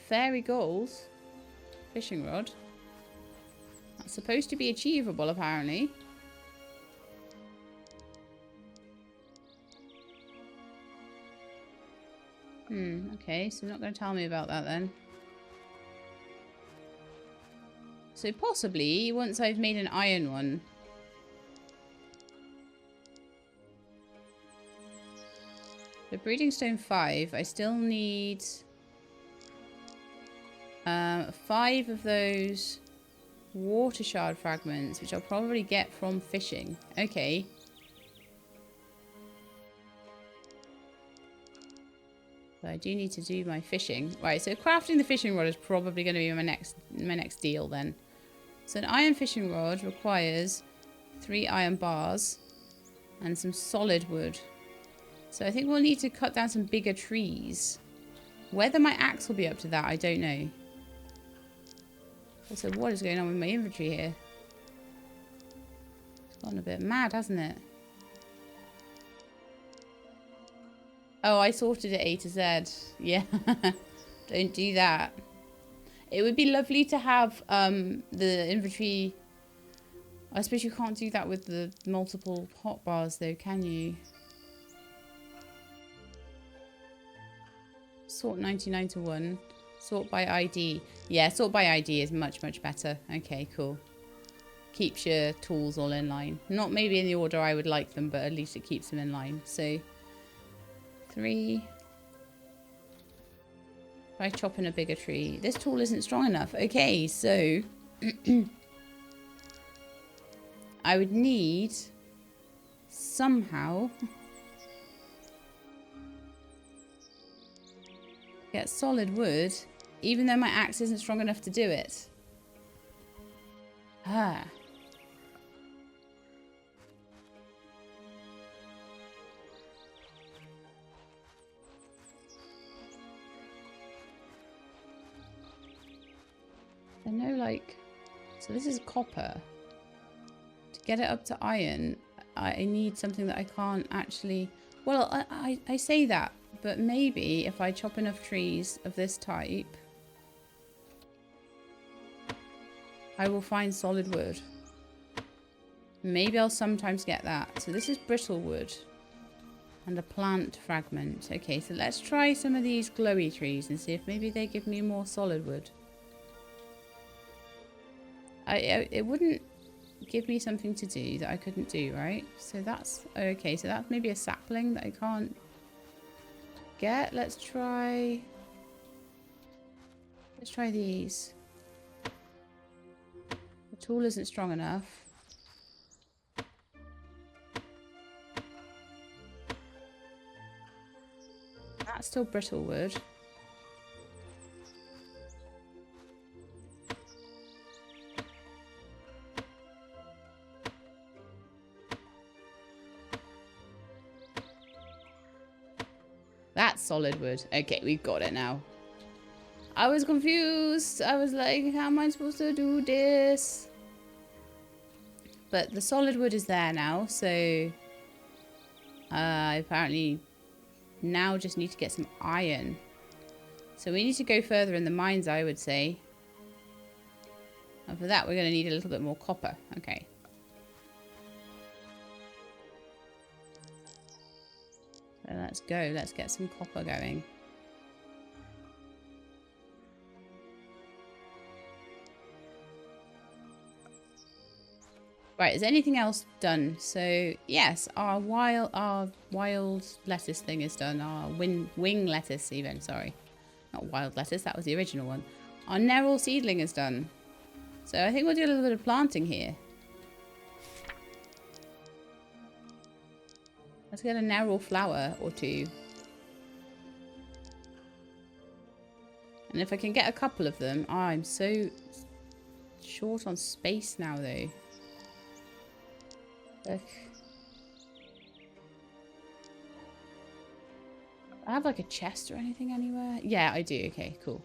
S1: Fairy gold fishing rod. That's supposed to be achievable, apparently. Okay, so you're not going to tell me about that then. So possibly, once I've made an iron one. The breeding stone 5, I still need 5 of those water shard fragments, which I'll probably get from fishing. Okay. But I do need to do my fishing. Right, so crafting the fishing rod is probably going to be my next deal then. So an iron fishing rod requires 3 iron bars and some solid wood. So I think we'll need to cut down some bigger trees. Whether my axe will be up to that, I don't know. Also, what is going on with my inventory here? It's gone a bit mad, hasn't it? Oh, I sorted it A to Z. Yeah. Don't do that. It would be lovely to have the inventory. I suppose you can't do that with the multiple hotbars though, can you? Sort 99 to 1. Sort by ID. Yeah, sort by ID is much, much better. Okay, cool. Keeps your tools all in line. Not maybe in the order I would like them, but at least it keeps them in line. So, 3. If I chop in a bigger tree. This tool isn't strong enough. Okay, so... I would need... somehow... get solid wood, even though my axe isn't strong enough to do it. Ah. I know, like... So this is copper. To get it up to iron, I need something that I can't actually... Well, I say that. But maybe if I chop enough trees of this type, I will find solid wood. Maybe I'll sometimes get that. So this is brittle wood and a plant fragment. Okay, so let's try some of these glowy trees and see if maybe they give me more solid wood. It wouldn't give me something to do that I couldn't do, right? So that's okay. So that's maybe a sapling that I can't get. Let's try these. The tool isn't strong enough. That's still brittle wood. That's solid wood. Okay, we've got it now. I was confused. I was like, how am I supposed to do this? But the solid wood is there now, so I apparently now just need to get some iron. So we need to go further in the mines, I would say. And for that, we're going to need a little bit more copper. Okay. So let's go. Let's get some copper going. Right, is anything else done? So yes, our wild lettuce thing is done. Our wing lettuce even, sorry. Not wild lettuce, that was the original one. Our nerol seedling is done. So I think we'll do a little bit of planting here. Let's get a nerol flower or two. And if I can get a couple of them... Oh, I'm so short on space now though. Look. I have like a chest or anything anywhere? Yeah, I do. Okay, cool.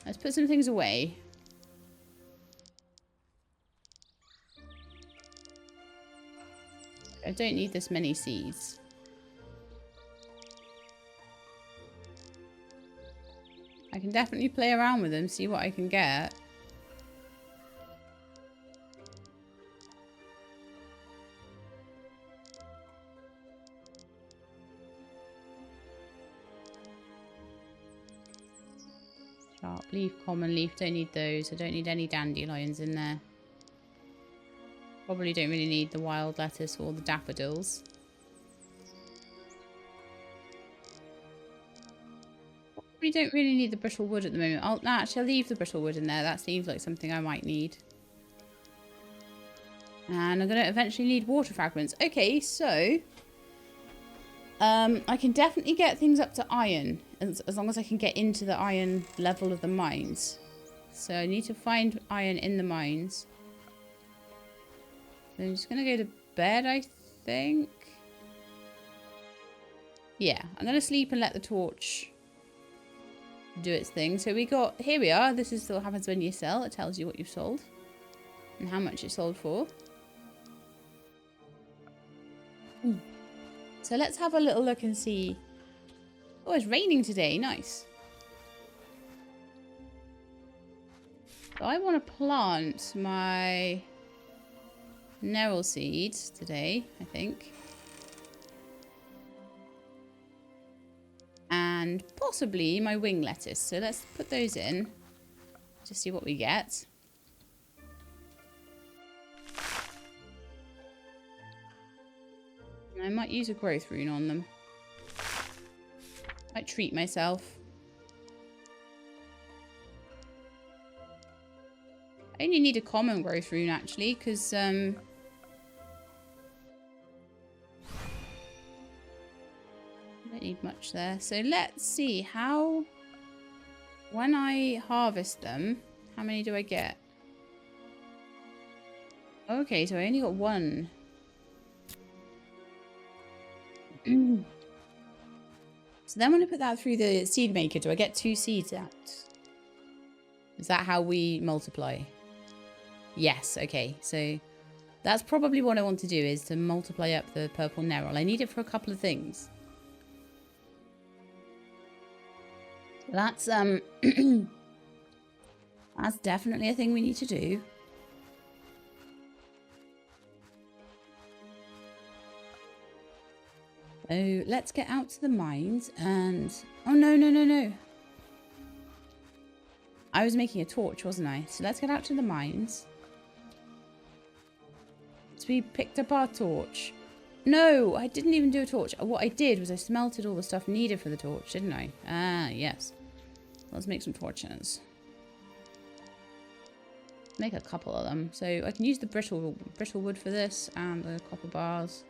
S1: Let's put some things away. I don't need this many seeds. I can definitely play around with them, see what I can get. Sharp leaf, common leaf, don't need those. I don't need any dandelions in there. Probably don't really need the wild lettuce or the daffodils. We don't really need the brittle wood at the moment. Actually, I'll leave the brittle wood in there. That seems like something I might need. And I'm going to eventually need water fragments. Okay, so... I can definitely get things up to iron, as long as I can get into the iron level of the mines. So I need to find iron in the mines. So I'm just going to go to bed, I think. Yeah, I'm going to sleep and let the torch do its thing. So we got, here we are. This is what happens when you sell. It tells you what you've sold and how much it sold for. So let's have a little look and see. Oh, it's raining today. Nice. So I want to plant my Nerol seeds today, I think. And possibly my wing lettuce. So let's put those in to see what we get. I might use a growth rune on them. Might treat myself. I only need a common growth rune actually, because I don't need much there. So let's see how, when I harvest them, how many do I get? Okay, so I only got one. So then when I put that through the seed maker, do I get 2 seeds out? Is that how we multiply? Yes, okay. So that's probably what I want to do, is to multiply up the purple Nerol. I need it for a couple of things. That's that's definitely a thing we need to do. So let's get out to the mines and... Oh, no. I was making a torch, wasn't I? So let's get out to the mines. So we picked up our torch. No, I didn't even do a torch. What I did was I smelted all the stuff needed for the torch, didn't I? Ah, yes. Let's make some torches. Make a couple of them. So I can use the brittle wood for this and the copper bars.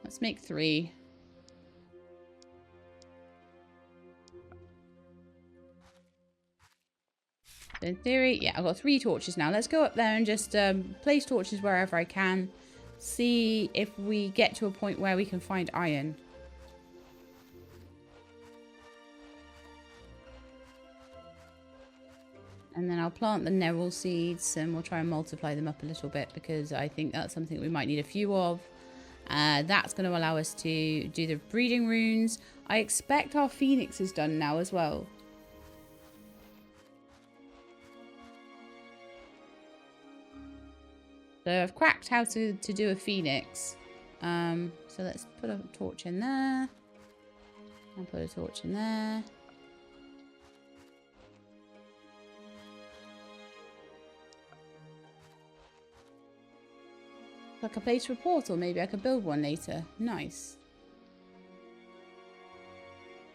S1: Let's make 3. So in theory, yeah, I've got 3 torches now. Let's go up there and just place torches wherever I can. See if we get to a point where we can find iron. And then I'll plant the Nerol seeds and we'll try and multiply them up a little bit, because I think that's something we might need a few of. That's going to allow us to do the breeding runes. I expect our phoenix is done now as well. So I've cracked how to do a phoenix. So let's put a torch in there. I'll put a torch in there. Like a place for a portal. Maybe I could build one later. Nice.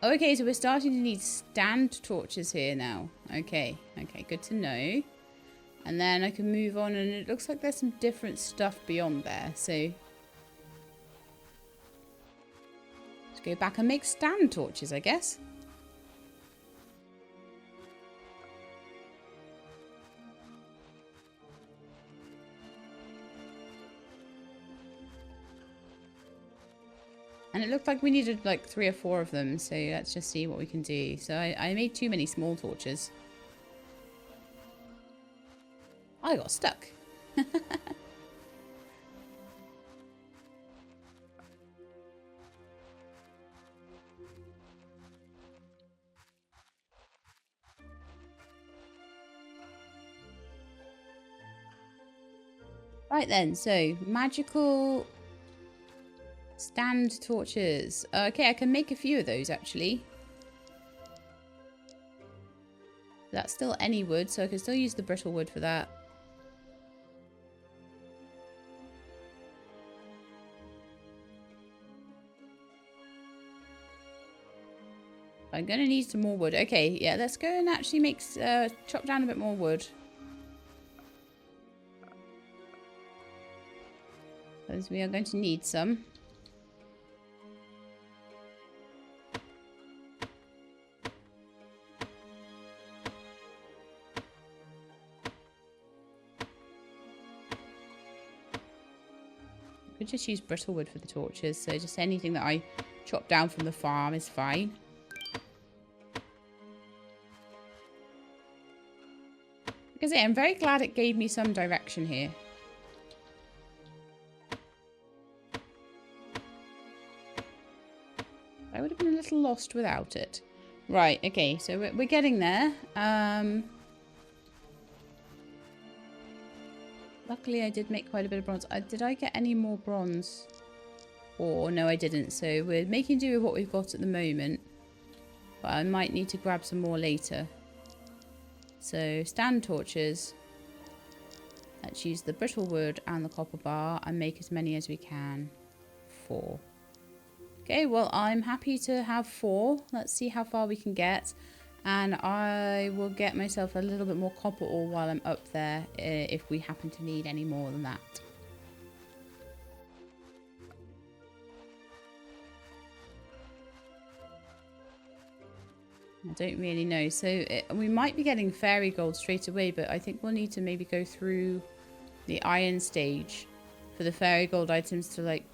S1: Okay, so we're starting to need stand torches here now. Okay, good to know. And then I can move on, and it looks like there's some different stuff beyond there. So let's go back and make stand torches, I guess. And it looked like we needed like 3 or 4 of them, so let's just see what we can do. So I made too many small torches. I got stuck. Right then, so magical stand torches. Okay, I can make a few of those actually. That's still any wood, so I can still use the brittle wood for that. I'm gonna need some more wood. Okay, yeah, let's go and actually make chop down a bit more wood. Because we are going to need some. Could just use brittle wood for the torches, so just anything that I chop down from the farm is fine. Because yeah, I'm very glad it gave me some direction here. I would have been a little lost without it. Right, okay, so we're getting there. Luckily, I did make quite a bit of bronze. Did I get any more bronze? Or no, I didn't. So we're making do with what we've got at the moment. But I might need to grab some more later. So stand torches. Let's use the brittle wood and the copper bar and make as many as we can. 4. Okay, well, I'm happy to have 4. Let's see how far we can get. And I will get myself a little bit more copper ore while I'm up there if we happen to need any more than that. I don't really know. So we might be getting fairy gold straight away, but I think we'll need to maybe go through the iron stage for the fairy gold items to like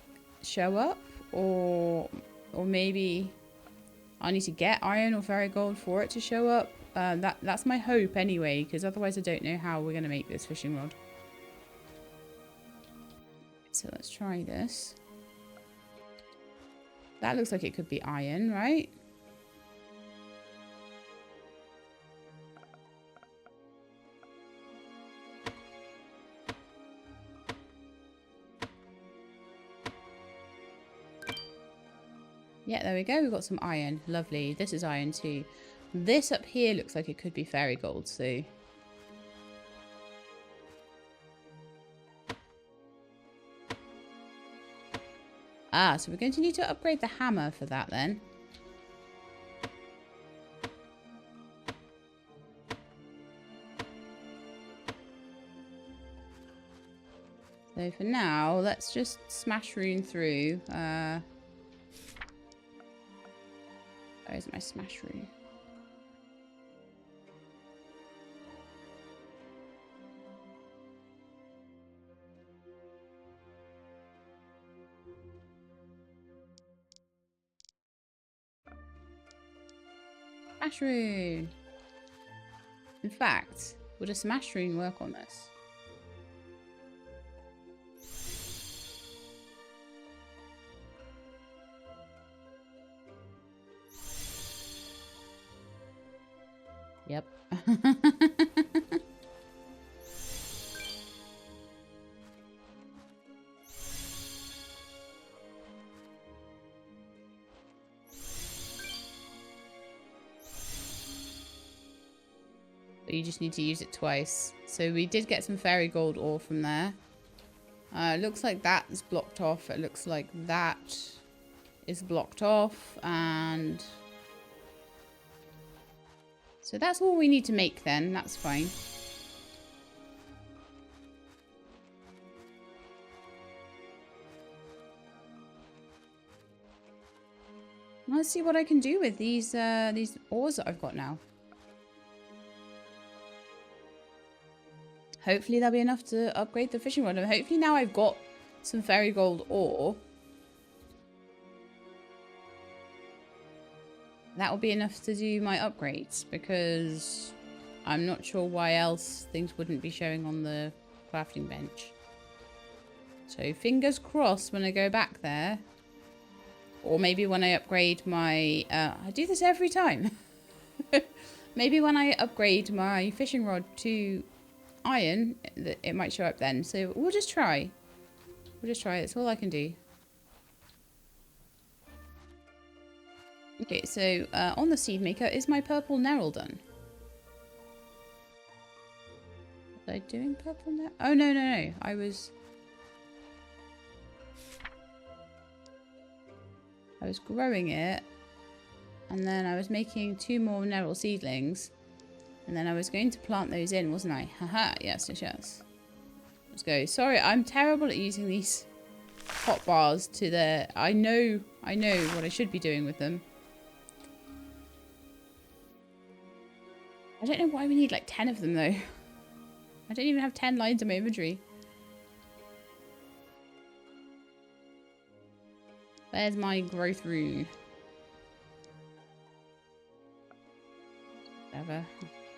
S1: show up, or maybe I need to get iron or fairy gold for it to show up. That's my hope anyway, because otherwise I don't know how we're going to make this fishing rod. So let's try this. That looks like it could be iron, right? Yeah, there we go. We've got some iron. Lovely. This is iron too. This up here looks like it could be fairy gold, so... Ah, so we're going to need to upgrade the hammer for that then. So for now, let's just smash rune through. Where's my smash rune? Smash rune! In fact, would a smash rune work on this? Yep. You just need to use it twice. So we did get some fairy gold ore from there. It looks like that's blocked off. It looks like that is blocked off. And so that's all we need to make then. That's fine. Let's see what I can do with these ores that I've got now. Hopefully that'll be enough to upgrade the fishing rod. And hopefully now I've got some fairy gold ore, that will be enough to do my upgrades, because I'm not sure why else things wouldn't be showing on the crafting bench. So fingers crossed when I go back there, or maybe when I upgrade my... I do this every time. Maybe when I upgrade my fishing rod to iron, it might show up then. So we'll just try. We'll just try. That's all I can do. Okay, so on the seed maker, is my purple Neril done? Was I doing purple Neril? Oh, no, no, no. I was growing it, and then I was making 2 more Neril seedlings, and then I was going to plant those in, wasn't I? Haha, yes, yes, yes. Let's go. Sorry, I'm terrible at using these hot bars to the... I know what I should be doing with them. I don't know why we need like 10 of them though. I don't even have 10 lines in my inventory. Where's my growth rune? Whatever.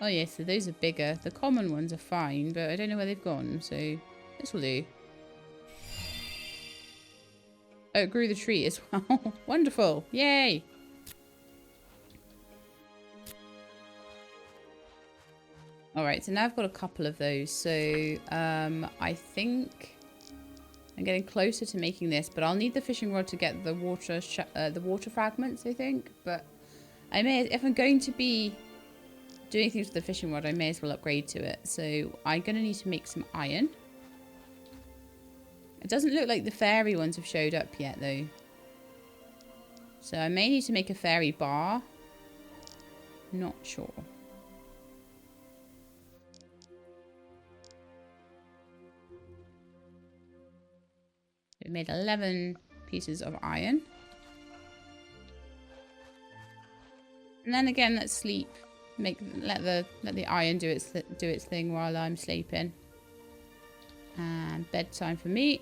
S1: Oh yeah, so those are bigger. The common ones are fine, but I don't know where they've gone, so this will do. Oh, it grew the tree as well. Wonderful. Yay! Alright, so now I've got a couple of those. So, I think I'm getting closer to making this, but I'll need the fishing rod to get the water fragments, I think. But I may, if I'm going to be doing things with the fishing rod, I may as well upgrade to it. So I'm going to need to make some iron. It doesn't look like the fairy ones have showed up yet, though. So I may need to make a fairy bar. Not sure. We made 11 pieces of iron. And then again, let's sleep. Let the iron do its thing while I'm sleeping. And bedtime for me.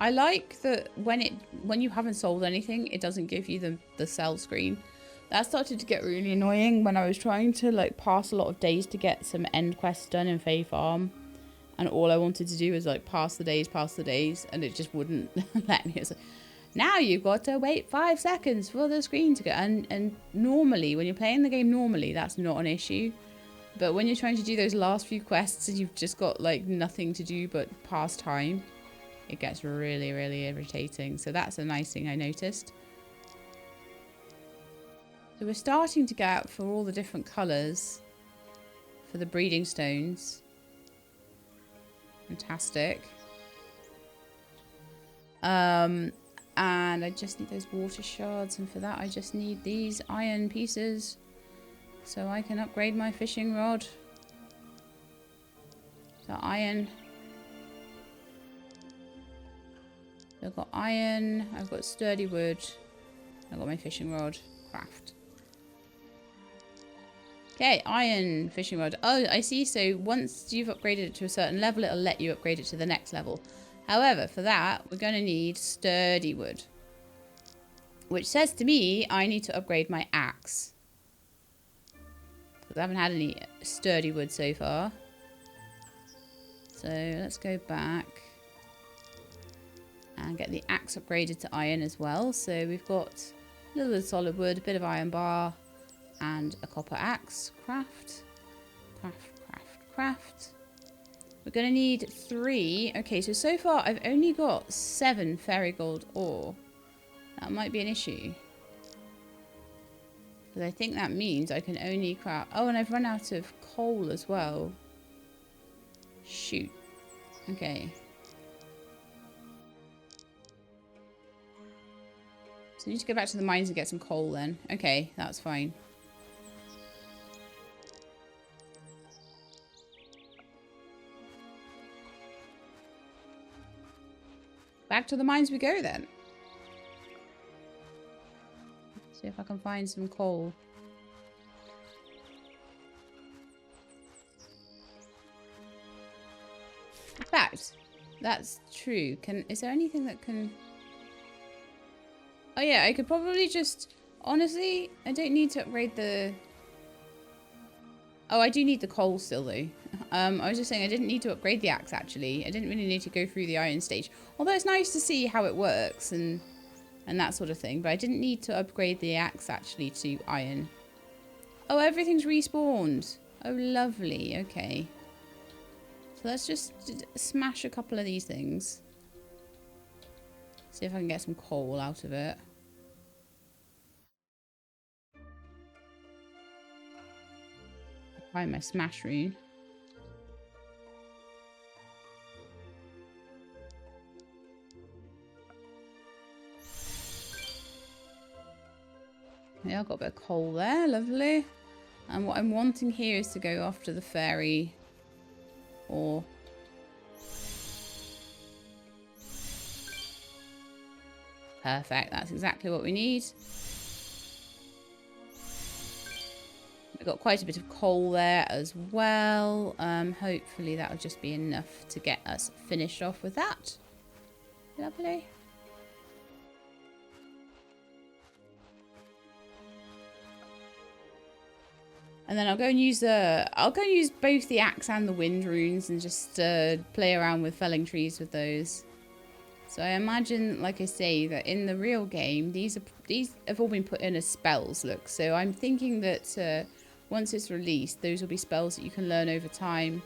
S1: I like that when you haven't sold anything, it doesn't give you the sell screen. That started to get really annoying when I was trying to like pass a lot of days to get some end quests done in Fae Farm. And all I wanted to do was like pass the days, and it just wouldn't let me. It was like, now you've got to wait 5 seconds for the screen to go. And normally, when you're playing the game normally, that's not an issue. But when you're trying to do those last few quests and you've just got like nothing to do but pass time, it gets really, really irritating. So that's a nice thing I noticed. So we're starting to get out for all the different colours for the breeding stones. Fantastic. And I just need those water shards, and for that I just need these iron pieces so I can upgrade my fishing rod. So iron. So I've got iron, I've got sturdy wood, I've got my fishing rod. Craft. Okay, iron fishing rod. Oh, I see. So once you've upgraded it to a certain level, it'll let you upgrade it to the next level. However, for that, we're going to need sturdy wood. Which says to me, I need to upgrade my axe. Because I haven't had any sturdy wood so far. So let's go back. And get the axe upgraded to iron as well. So we've got a little bit of solid wood, a bit of iron bar, and a copper axe. Craft. We're going to need 3. Okay, so far I've only got 7 fairy gold ore. That might be an issue. Because I think that means I can only craft... Oh, and I've run out of coal as well. Shoot. Okay. So I need to go back to the mines and get some coal then. Okay, that's fine. Back to the mines we go then. See if I can find some coal. In fact, that's true. Is there anything that can... Oh yeah, I could probably just... Honestly, I don't need to upgrade the... Oh, I do need the coal still though. I was just saying I didn't need to upgrade the axe actually. I didn't really need to go through the iron stage. Although it's nice to see how it works and that sort of thing. But I didn't need to upgrade the axe actually to iron. Oh, everything's respawned. Oh, lovely. Okay. So let's just smash a couple of these things. See if I can get some coal out of it. Find my smash rune. Yeah, I've got a bit of coal there. Lovely. And what I'm wanting here is to go after the fairy ore. Perfect. That's exactly what we need. We've got quite a bit of coal there as well. Hopefully that'll just be enough to get us finished off with that. Lovely. And then I'll go and use both the axe and the wind runes and just play around with felling trees with those. So I imagine, like I say, that in the real game, these have all been put in as spells, look. So I'm thinking that once it's released, those will be spells that you can learn over time.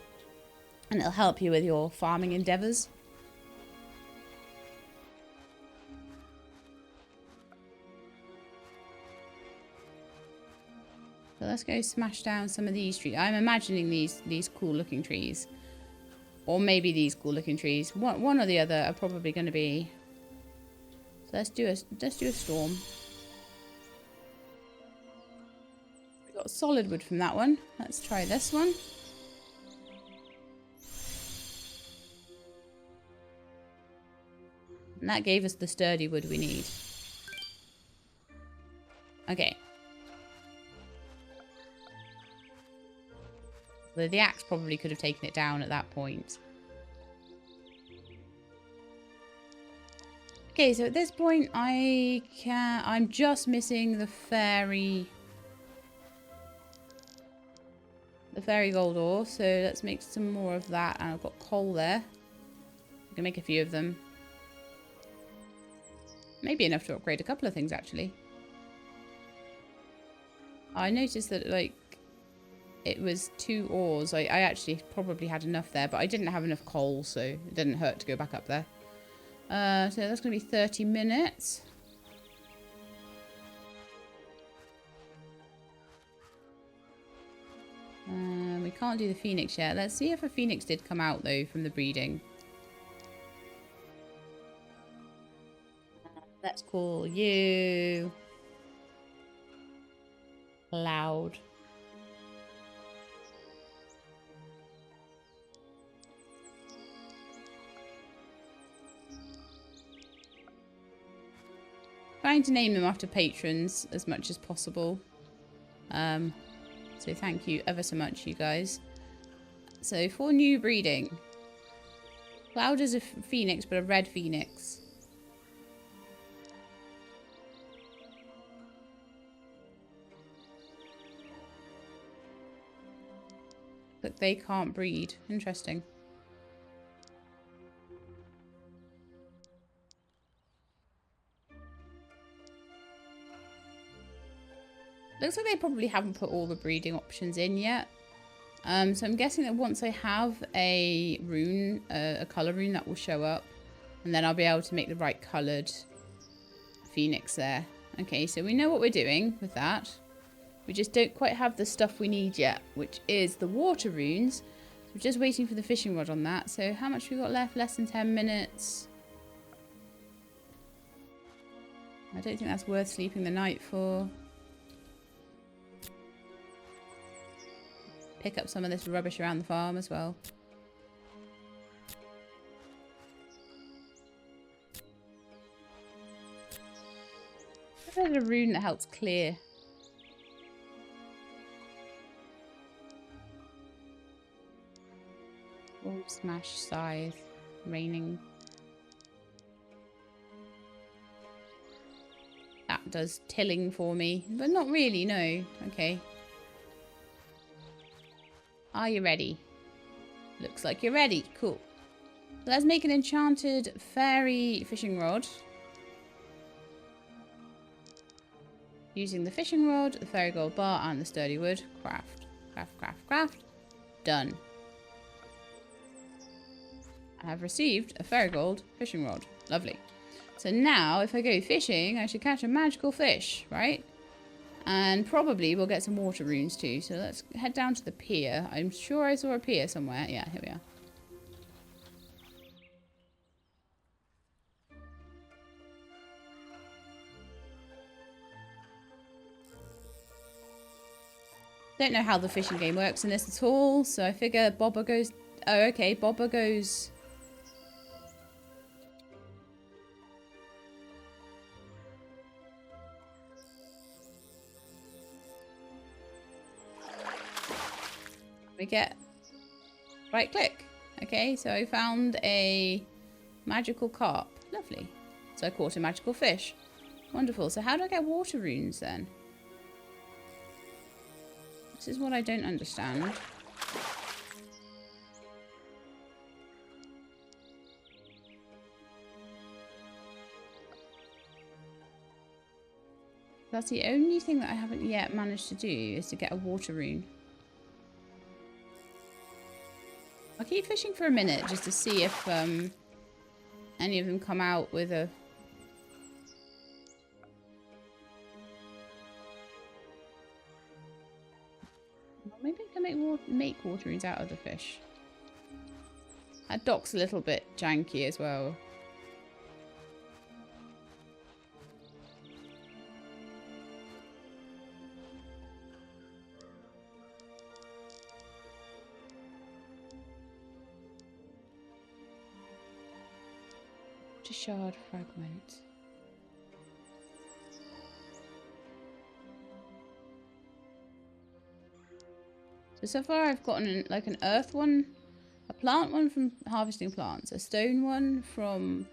S1: And it'll help you with your farming endeavours. So let's go smash down some of these trees. I'm imagining these cool looking trees. Or maybe these cool looking trees. One or the other are probably going to be. So let's do a storm. We got solid wood from that one. Let's try this one. And that gave us the sturdy wood we need. Okay. The axe probably could have taken it down at that point. Okay, so at this point I'm just missing the fairy gold ore, so let's make some more of that. And I've got coal there. I can make a few of them. Maybe enough to upgrade a couple of things actually. I noticed that like it was 2 ores. I actually probably had enough there, but I didn't have enough coal, so it didn't hurt to go back up there. So that's going to be 30 minutes. We can't do the phoenix yet. Let's see if a phoenix did come out, though, from the breeding. Let's call you Cloud. Trying to name them after patrons as much as possible. So thank you ever so much, you guys. So for new breeding, Cloud is a phoenix, but a red phoenix. But they can't breed. Interesting. Looks like they probably haven't put all the breeding options in yet. So I'm guessing that once I have a rune, a colour rune, that will show up. And then I'll be able to make the right coloured phoenix there. Okay, so we know what we're doing with that. We just don't quite have the stuff we need yet, which is the water runes. So we're just waiting for the fishing rod on that. So how much we got left? Less than 10 minutes. I don't think that's worth sleeping the night for. Pick up some of this rubbish around the farm as well. There's a rune that helps clear. Oh, smash, scythe, raining. That does tilling for me, but not really, no. Okay. Are you ready? Looks like you're ready. Cool. Let's make an enchanted fairy fishing rod. Using the fishing rod, the fairy gold bar, and the sturdy wood. Craft, craft, craft, craft. Done. I have received a fairy gold fishing rod. Lovely. So now, if I go fishing, I should catch a magical fish, right? And probably we'll get some water runes too. So let's head down to the pier. I'm sure I saw a pier somewhere. Yeah, here we are. Don't know how the fishing game works in this at all. So I figure Bobber goes... Oh, okay. Bobber goes... We get right click. Okay, so I found a magical carp. Lovely. So I caught a magical fish. Wonderful. So how do I get water runes then? This is what I don't understand. That's the only thing that I haven't yet managed to do is to get a water rune. I'll keep fishing for a minute just to see if any of them come out with a... Well, maybe I can make water runes out of the fish. That dock's a little bit janky as well. Shard fragment. So far I've gotten like an earth one, a plant one from harvesting plants, a stone one from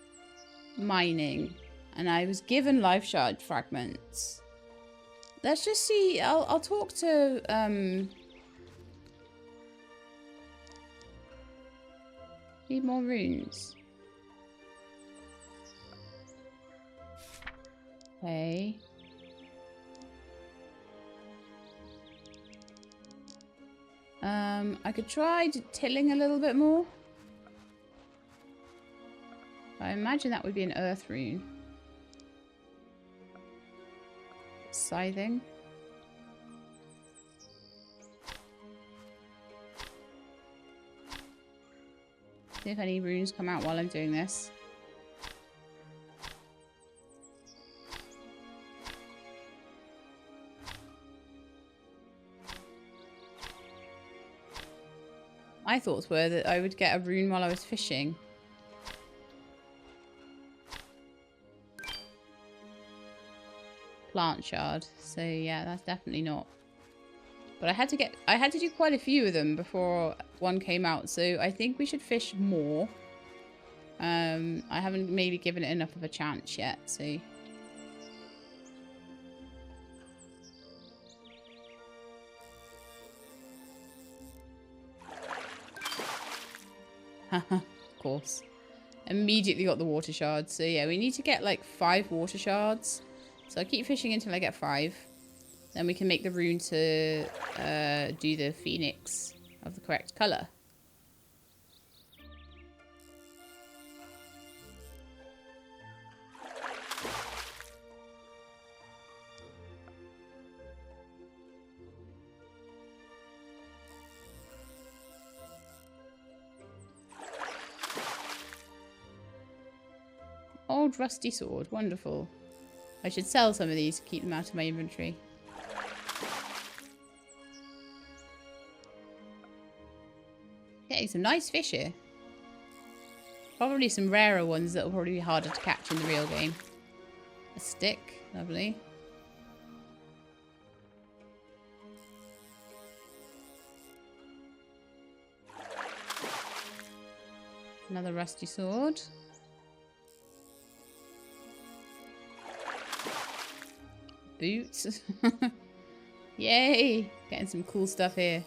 S1: mining, and I was given life shard fragments. Let's just see. I'll talk to need more runes. Okay. I could try tilling a little bit more. I imagine that would be an earth rune. Scything. See if any runes come out while I'm doing this. My thoughts were that I would get a rune while I was fishing. Plant shard. So yeah, that's definitely not. But I had to do quite a few of them before one came out. So I think we should fish more. I haven't maybe given it enough of a chance yet. So of course. Immediately got the water shards. So yeah, we need to get like 5 water shards. So I'll keep fishing until I get 5. Then we can make the rune to do the phoenix of the correct colour. Old rusty sword. Wonderful. I should sell some of these to keep them out of my inventory. Getting some nice fish here. Probably some rarer ones that will probably be harder to catch in the real game. A stick. Lovely. Another rusty sword. Boots. Yay! Getting some cool stuff here.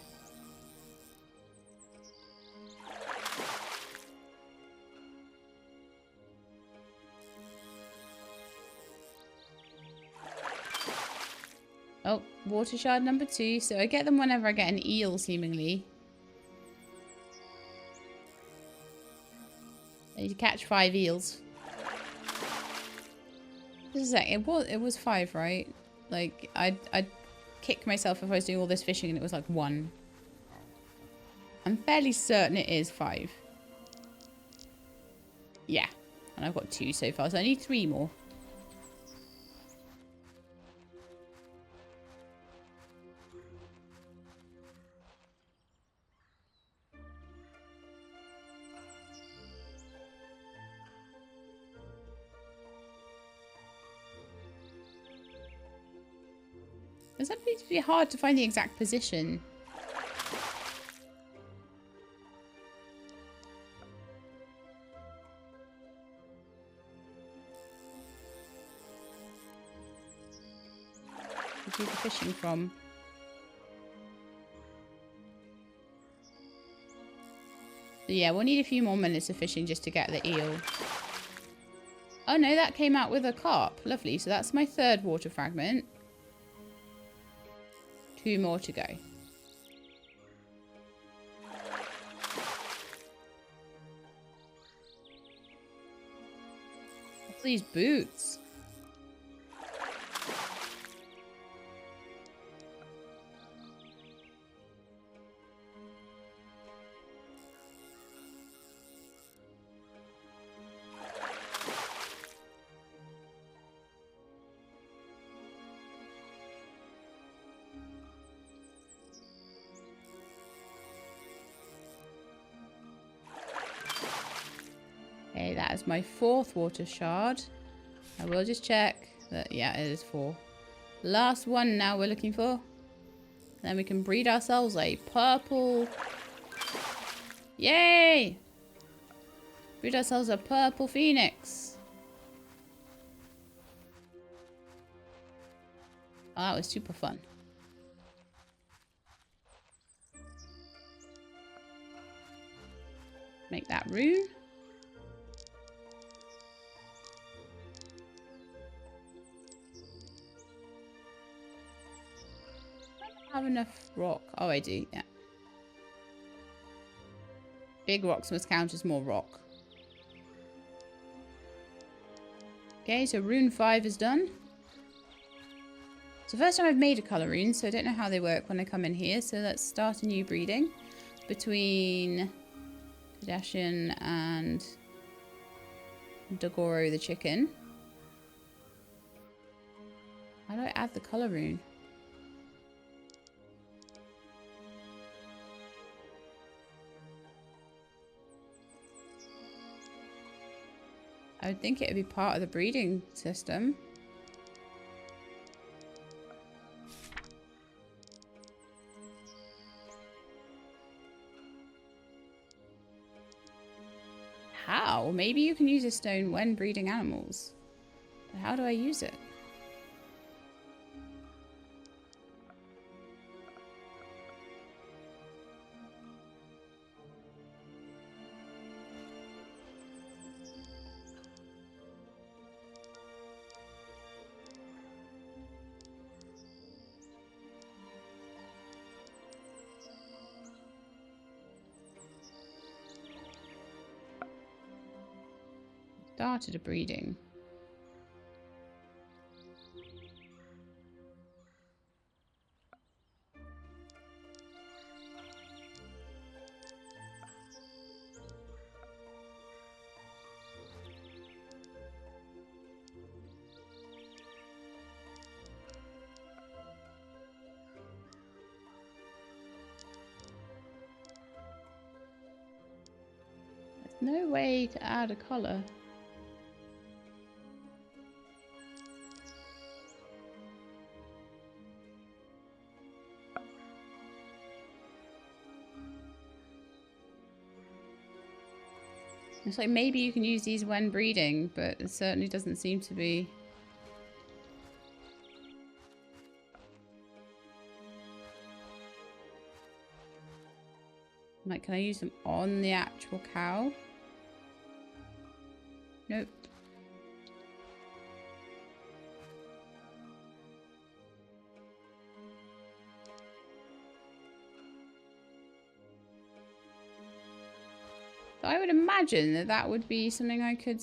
S1: Oh, water shard number 2. So I get them whenever I get an eel, seemingly. I need to catch 5 eels. Just a sec. It was 5, right? Like, I'd kick myself if I was doing all this fishing and it was like 1. I'm fairly certain it is 5. Yeah. And I've got 2 so far, so I need 3 more. It's actually hard to find the exact position. fishing from? So yeah, we'll need a few more minutes of fishing just to get the eel. Oh no, that came out with a carp. Lovely. So that's my third water fragment. 2 more to go. What's these boots? Okay, that is my 4th water shard. I will just check that, yeah, it is 4. Last one now we're looking for. Then we can breed ourselves a purple. Yay! Breed ourselves a purple phoenix. Oh, that was super fun. Make that rune. Have enough rock. Oh, I do, yeah. Big rocks must count as more rock. Okay, so rune 5 is done. It's the first time I've made a colour rune, so I don't know how they work when I come in here. So let's start a new breeding between Kardashian and Dogoro the chicken. How do I add the colour rune? I would think it would be part of the breeding system. How? Maybe you can use a stone when breeding animals. But how do I use it? Started a breeding. There's no way to add a colour. It's like maybe you can use these when breeding, but it certainly doesn't seem to be. Like, can I use them on the actual cow? Nope. So I would imagine that that would be something I could...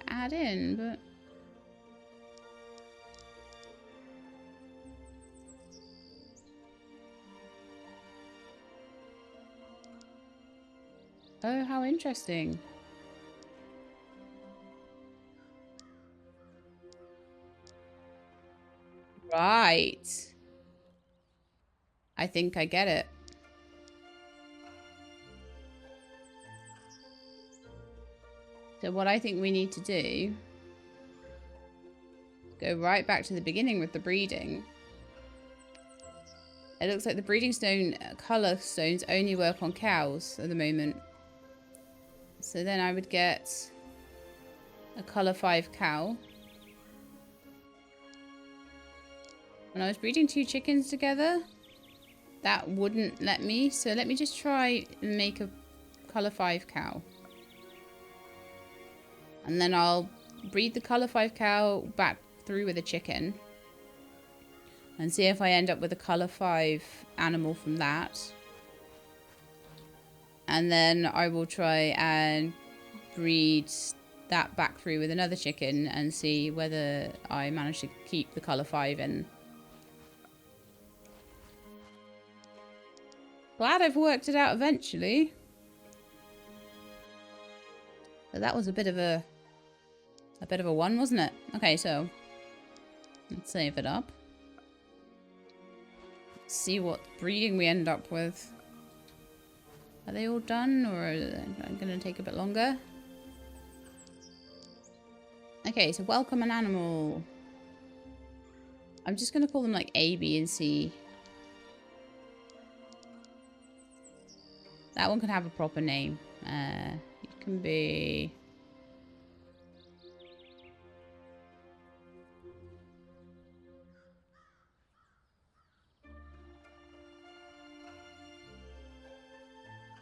S1: add in, but... Oh, how interesting. Right. I think I get it. So what I think we need to do, go right back to the beginning with the breeding. It looks like the breeding stone colour stones only work on cows at the moment. So then I would get a colour 5 cow. When I was breeding 2 chickens together, that wouldn't let me. So let me just try and make a colour 5 cow. And then I'll breed the colour 5 cow back through with a chicken. And see if I end up with a colour 5 animal from that. And then I will try and breed that back through with another chicken and see whether I manage to keep the colour 5 in. Glad I've worked it out eventually. But that was a bit of a one, wasn't it? Okay, so let's save it up. See what breeding we end up with. Are they all done, or are they going to take a bit longer? Okay, so welcome an animal. I'm just going to call them like A, B, and C. That one can have a proper name. It can be...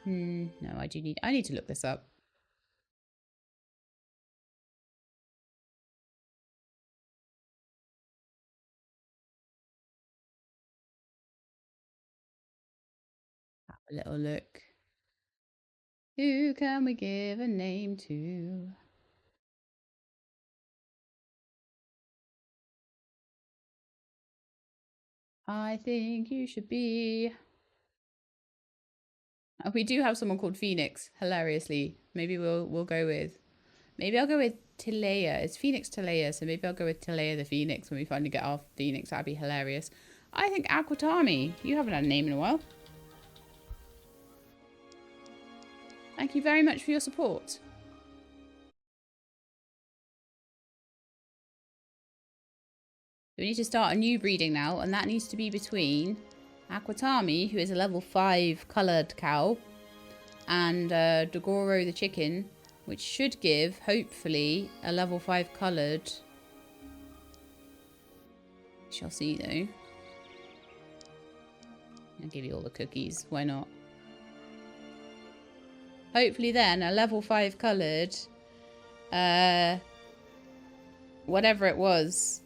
S1: no, I need to look this up. Have a little look. Who can we give a name to? I think you should be... We do have someone called Phoenix, hilariously. Maybe we'll go with... Maybe I'll go with Tilea. It's Phoenix Tilea, so maybe I'll go with Tilea the Phoenix when we finally get our Phoenix. That'd be hilarious. I think Aquatami. You haven't had a name in a while. Thank you very much for your support. We need to start a new breeding now, and that needs to be between Aquatami, who is a level 5 coloured cow, and Dogoro the chicken, which should give, hopefully, a level 5 coloured. Shall see, though. I'll give you all the cookies. Why not? Hopefully, then, a level 5 coloured, whatever it was.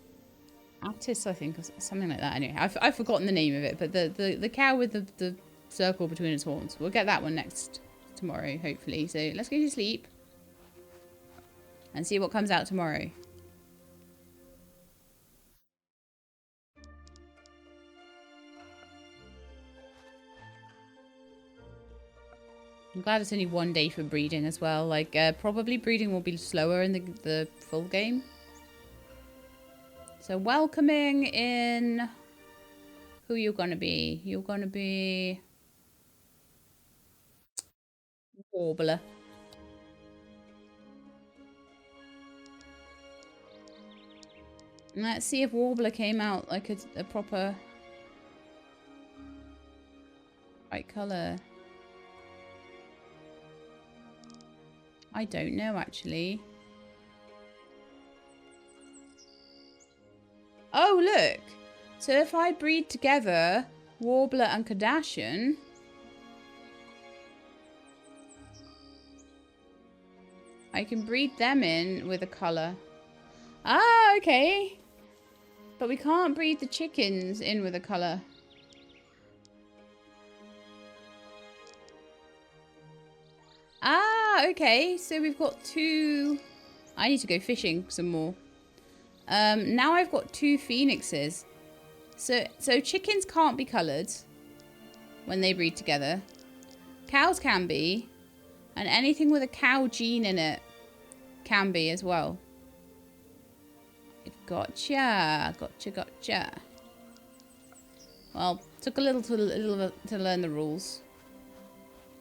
S1: Attis, I think, or something like that. Anyway, I've forgotten the name of it, but the cow with the circle between its horns. We'll get that one tomorrow, hopefully. So let's go to sleep and see what comes out tomorrow. I'm glad it's only 1 day for breeding as well. Like, probably breeding will be slower in the full game. So welcoming in... Who you're gonna be? You're gonna be... Warbler. Let's see if Warbler came out like a proper... right colour. I don't know, actually. Oh, look! So if I breed together Warbler and Kardashian... I can breed them in with a colour. Ah, okay. But we can't breed the chickens in with a colour. Ah, okay. So we've got 2... I need to go fishing some more. Now I've got 2 phoenixes. So chickens can't be coloured when they breed together. Cows can be. And anything with a cow gene in it can be as well. Gotcha. Gotcha. Well, took a little to learn the rules.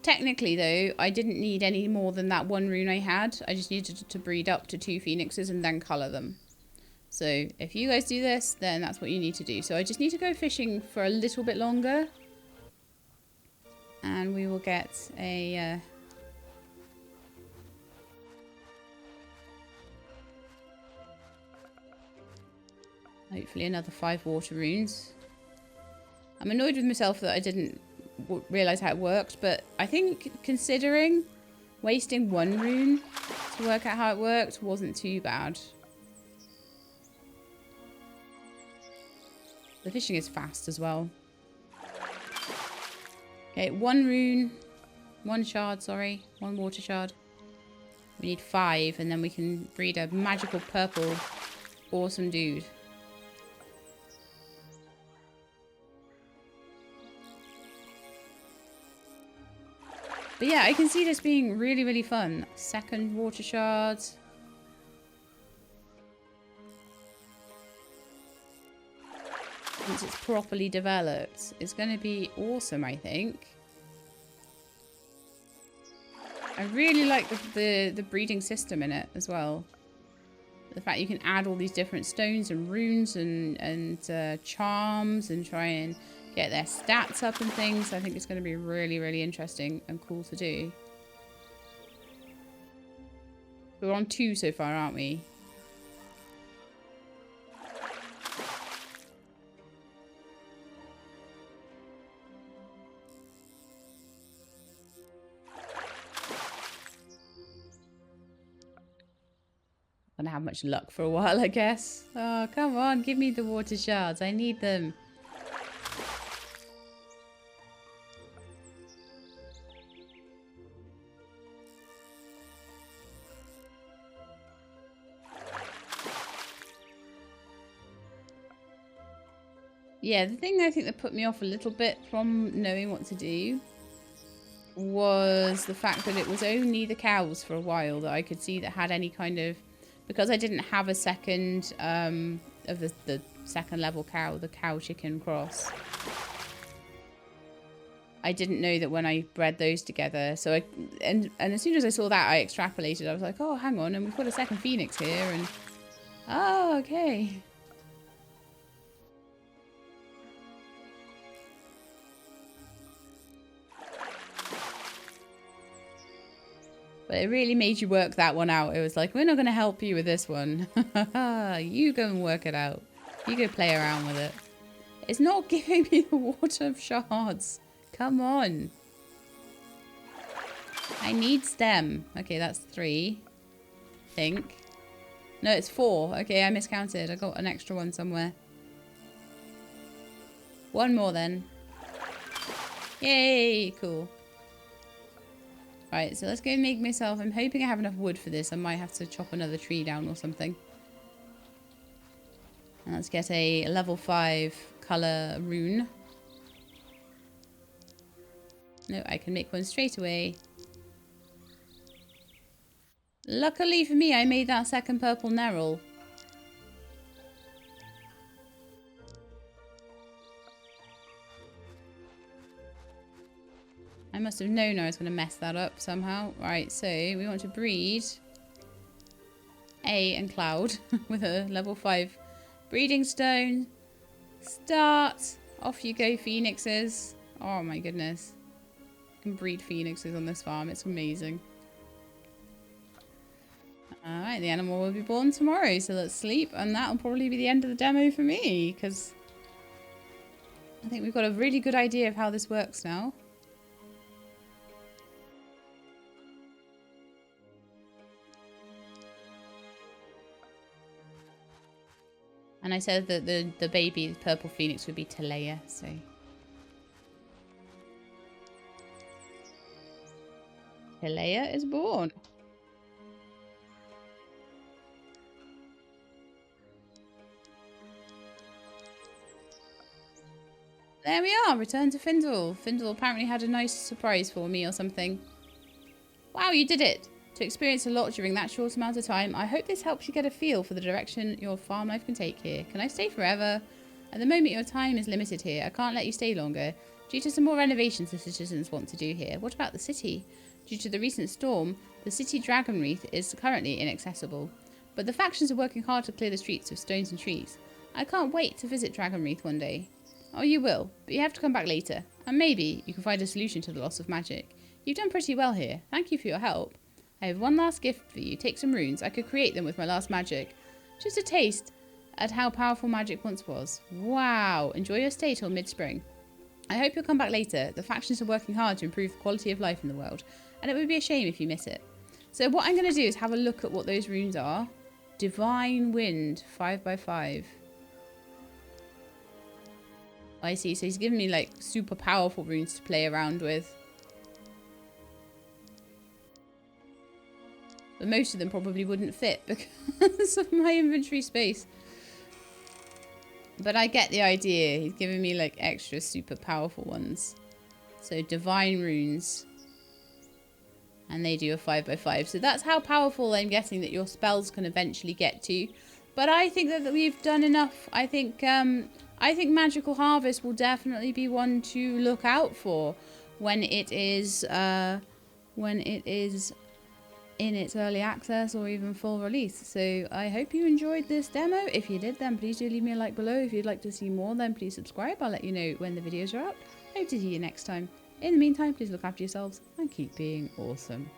S1: Technically, though, I didn't need any more than that 1 rune I had. I just needed to breed up to 2 phoenixes and then colour them. So if you guys do this, then that's what you need to do. So I just need to go fishing for a little bit longer. And we will get a... hopefully another 5 water runes. I'm annoyed with myself that I didn't realise how it worked. But I think considering wasting 1 rune to work out how it worked wasn't too bad. The fishing is fast as well. Okay, 1 rune. 1 shard, sorry. 1 water shard. We need 5 and then we can breed a magical purple awesome dude. But yeah, I can see this being really, really fun. 2nd water shard. Once it's properly developed, it's going to be awesome, I think. I really like the breeding system in it as well. The fact you can add all these different stones and runes and charms and try and get their stats up and things. I think it's going to be really, really interesting and cool to do. We're on 2 so far, aren't we? Gonna have much luck for a while, I guess. Oh, come on, give me the water shards. I need them. Yeah, the thing I think that put me off a little bit from knowing what to do was the fact that it was only the cows for a while that I could see that had any kind of... Because I didn't have a second of the 2nd level cow, the cow chicken cross. I didn't know that when I bred those together. So and as soon as I saw that, I extrapolated. I was like, oh, hang on, and we've got a 2nd phoenix here, and oh, okay. But it really made you work that one out. It was like, we're not going to help you with this one. You go and work it out. You go play around with it. It's not giving me the water of shards. Come on. I need stem. Okay, that's 3. I think. No, it's 4. Okay, I miscounted. I got an extra one somewhere. 1 more then. Yay, cool. Right, so let's go make myself... I'm hoping I have enough wood for this. I might have to chop another tree down or something. And let's get a level 5 colour rune. No, I can make one straight away. Luckily for me, I made that 2nd purple Neryl. I must have known I was going to mess that up somehow. Right, so we want to breed A and Cloud with a level 5 breeding stone. Start. Off you go, phoenixes. Oh my goodness. You can breed phoenixes on this farm. It's amazing. Alright, the animal will be born tomorrow, so let's sleep. And that'll probably be the end of the demo for me, because I think we've got a really good idea of how this works now. And I said that the baby, the purple phoenix, would be Talea, so... Talea is born. There we are, return to Findle. Findle apparently had a nice surprise for me or something. Wow, you did it! To experience a lot during that short amount of time, I hope this helps you get a feel for the direction your farm life can take here. Can I stay forever? At the moment, your time is limited here. I can't let you stay longer, due to some more renovations the citizens want to do here. What about the city? Due to the recent storm, the city dragon wreath is currently inaccessible. but the factions are working hard to clear the streets of stones and trees. I can't wait to visit Dragonreath one day. Oh, you will, but you have to come back later, and maybe you can find a solution to the loss of magic. You've done pretty well here. Thank you for your help. I have one last gift for you. Take some runes. I could create them with my last magic. Just a taste at how powerful magic once was. Wow. Enjoy your stay till mid-spring. I hope you'll come back later. The factions are working hard to improve the quality of life in the world, and it would be a shame if you miss it. So what I'm going to do is have a look at what those runes are. Divine Wind, 5x5. I see. So he's given me like super powerful runes to play around with. But most of them probably wouldn't fit because of my inventory space. But I get the idea. He's giving me like extra super powerful ones. So divine runes. And they do a 5x5. So that's how powerful I'm getting that your spells can eventually get to. But I think that we've done enough. I think Magical Harvest will definitely be one to look out for when it is in its early access or even full release. So I hope you enjoyed this demo. If you did, then please do leave me a like below. If you'd like to see more, then please subscribe. I'll let you know when the videos are up. Hope to see you next time. In the meantime, please look after yourselves and keep being awesome.